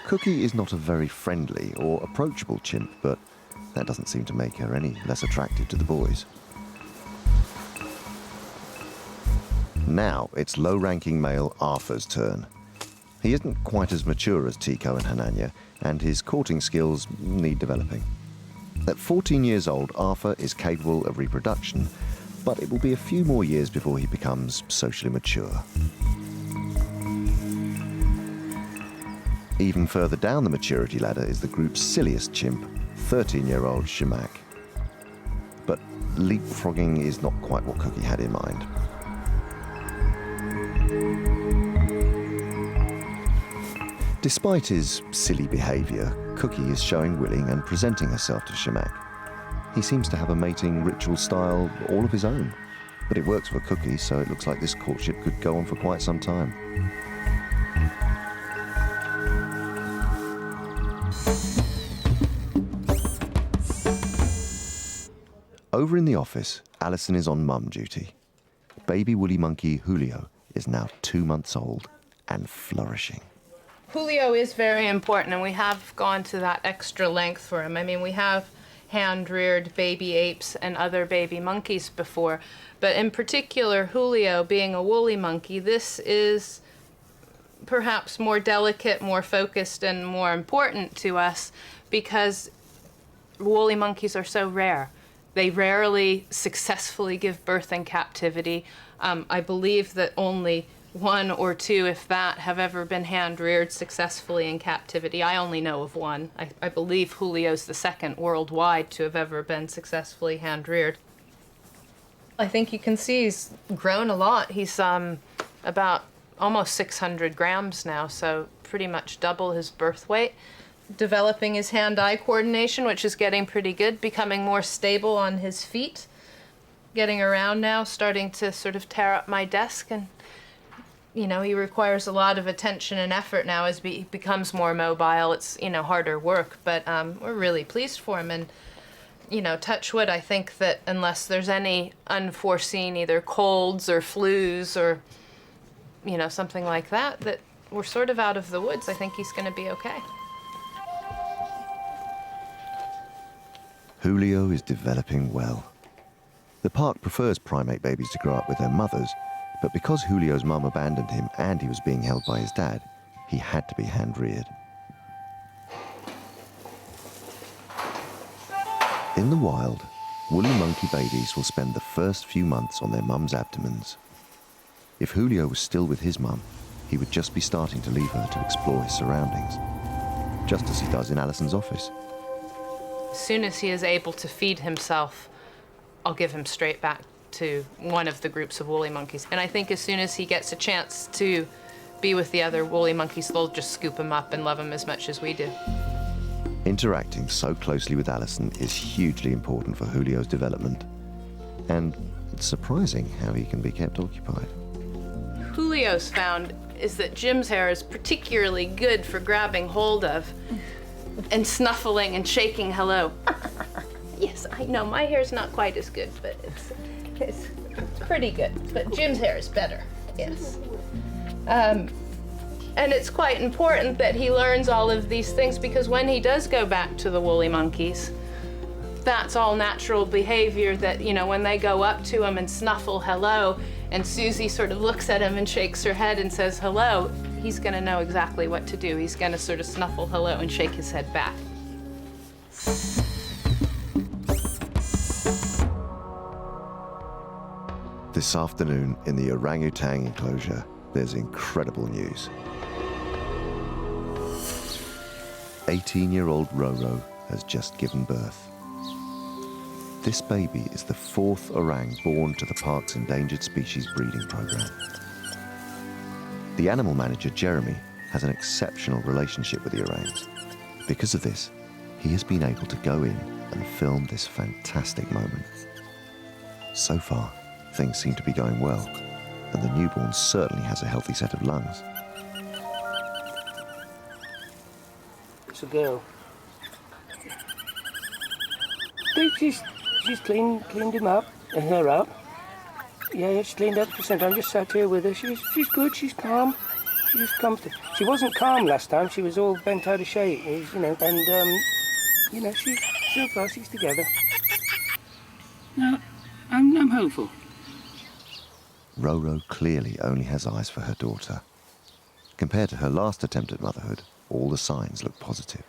Cookie is not a very friendly or approachable chimp, but that doesn't seem to make her any less attractive to the boys. Now it's low-ranking male Arthur's turn. He isn't quite as mature as Tico and Hananya, and his courting skills need developing. At 14 years old, Arthur is capable of reproduction, but it will be a few more years before he becomes socially mature. Even further down the maturity ladder is the group's silliest chimp, 13-year-old Shimak. But leapfrogging is not quite what Cookie had in mind. Despite his silly behaviour, Cookie is showing willing and presenting herself to Shimak. He seems to have a mating ritual style all of his own, but it works for Cookie, so it looks like this courtship could go on for quite some time. Over in the office, Alison is on mum duty. Baby woolly monkey Julio is now 2 months old and flourishing. Julio is very important, and we have gone to that extra length for him. I mean, we have hand-reared baby apes and other baby monkeys before, but in particular, Julio being a woolly monkey, this is perhaps more delicate, more focused, and more important to us because woolly monkeys are so rare. They rarely successfully give birth in captivity. I believe that only one or two, if that, have ever been hand-reared successfully in captivity. I only know of one. I believe Julio's the second worldwide to have ever been successfully hand-reared. I think you can see he's grown a lot. He's about almost 600 grams now, so pretty much double his birth weight. Developing his hand-eye coordination, which is getting pretty good, becoming more stable on his feet, getting around now, starting to sort of tear up my desk, and you know, he requires a lot of attention and effort now as he becomes more mobile. It's, you know, harder work, but we're really pleased for him. And, you know, touch wood, I think that unless there's any unforeseen either colds or flus or, you know, something like that, that we're sort of out of the woods. I think he's going to be okay. Julio is developing well. The park prefers primate babies to grow up with their mothers, but because Julio's mum abandoned him and he was being held by his dad, he had to be hand-reared. In the wild, woolly monkey babies will spend the first few months on their mum's abdomens. If Julio was still with his mum, he would just be starting to leave her to explore his surroundings, just as he does in Alison's office. As soon as he is able to feed himself, I'll give him straight back to one of the groups of woolly monkeys. And I think as soon as he gets a chance to be with the other woolly monkeys, they'll just scoop him up and love him as much as we do. Interacting so closely with Alison is hugely important for Julio's development. And it's surprising how he can be kept occupied. Julio's found is that Jim's hair is particularly good for grabbing hold of and snuffling and shaking hello. Yes, I know, my hair's not quite as good, but it's pretty good. But Jim's hair is better, yes. And it's quite important that he learns all of these things, because when he does go back to the woolly monkeys, that's all natural behavior that, you know, when they go up to him and snuffle hello, and Susie sort of looks at him and shakes her head and says hello, he's gonna know exactly what to do. He's gonna sort of snuffle hello and shake his head back. This afternoon in the orangutan enclosure, there's incredible news. 18-year-old Roro has just given birth. This baby is the 4th orang born to the park's endangered species breeding program. The animal manager, Jeremy, has an exceptional relationship with the orangs. Because of this, he has been able to go in and film this fantastic moment. So far, things seem to be going well, and the newborn certainly has a healthy set of lungs. It's a girl. She's cleaned him up and her up. Yeah, she's cleaned up for some time. Just sat here with her. She's good. She's calm. She's comfortable. She wasn't calm last time. She was all bent out of shape, you know. And you know, so far she's together. No, I'm hopeful. Roro clearly only has eyes for her daughter. Compared to her last attempt at motherhood, all the signs look positive.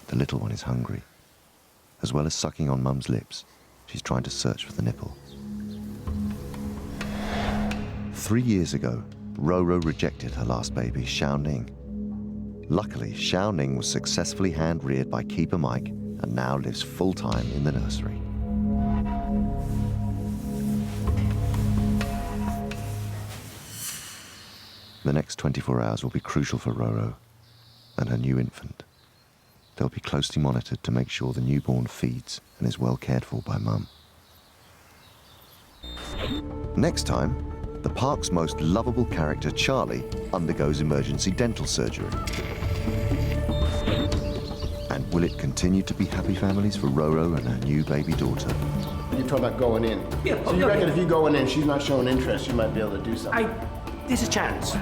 The little one is hungry. As well as sucking on Mum's lips, she's trying to search for the nipple. 3 years ago, Roro rejected her last baby, Hsiao-Ning. Luckily, Hsiao-Ning was successfully hand-reared by Keeper Mike and now lives full-time in the nursery. The next 24 hours will be crucial for Roro and her new infant. They'll be closely monitored to make sure the newborn feeds and is well cared for by Mum. Next time, the park's most lovable character, Charlie, undergoes emergency dental surgery. And will it continue to be happy families for Roro and her new baby daughter? You're talking about going in. Yeah, so you reckon if you going in, she's not showing interest, you might be able to do something? There's a chance.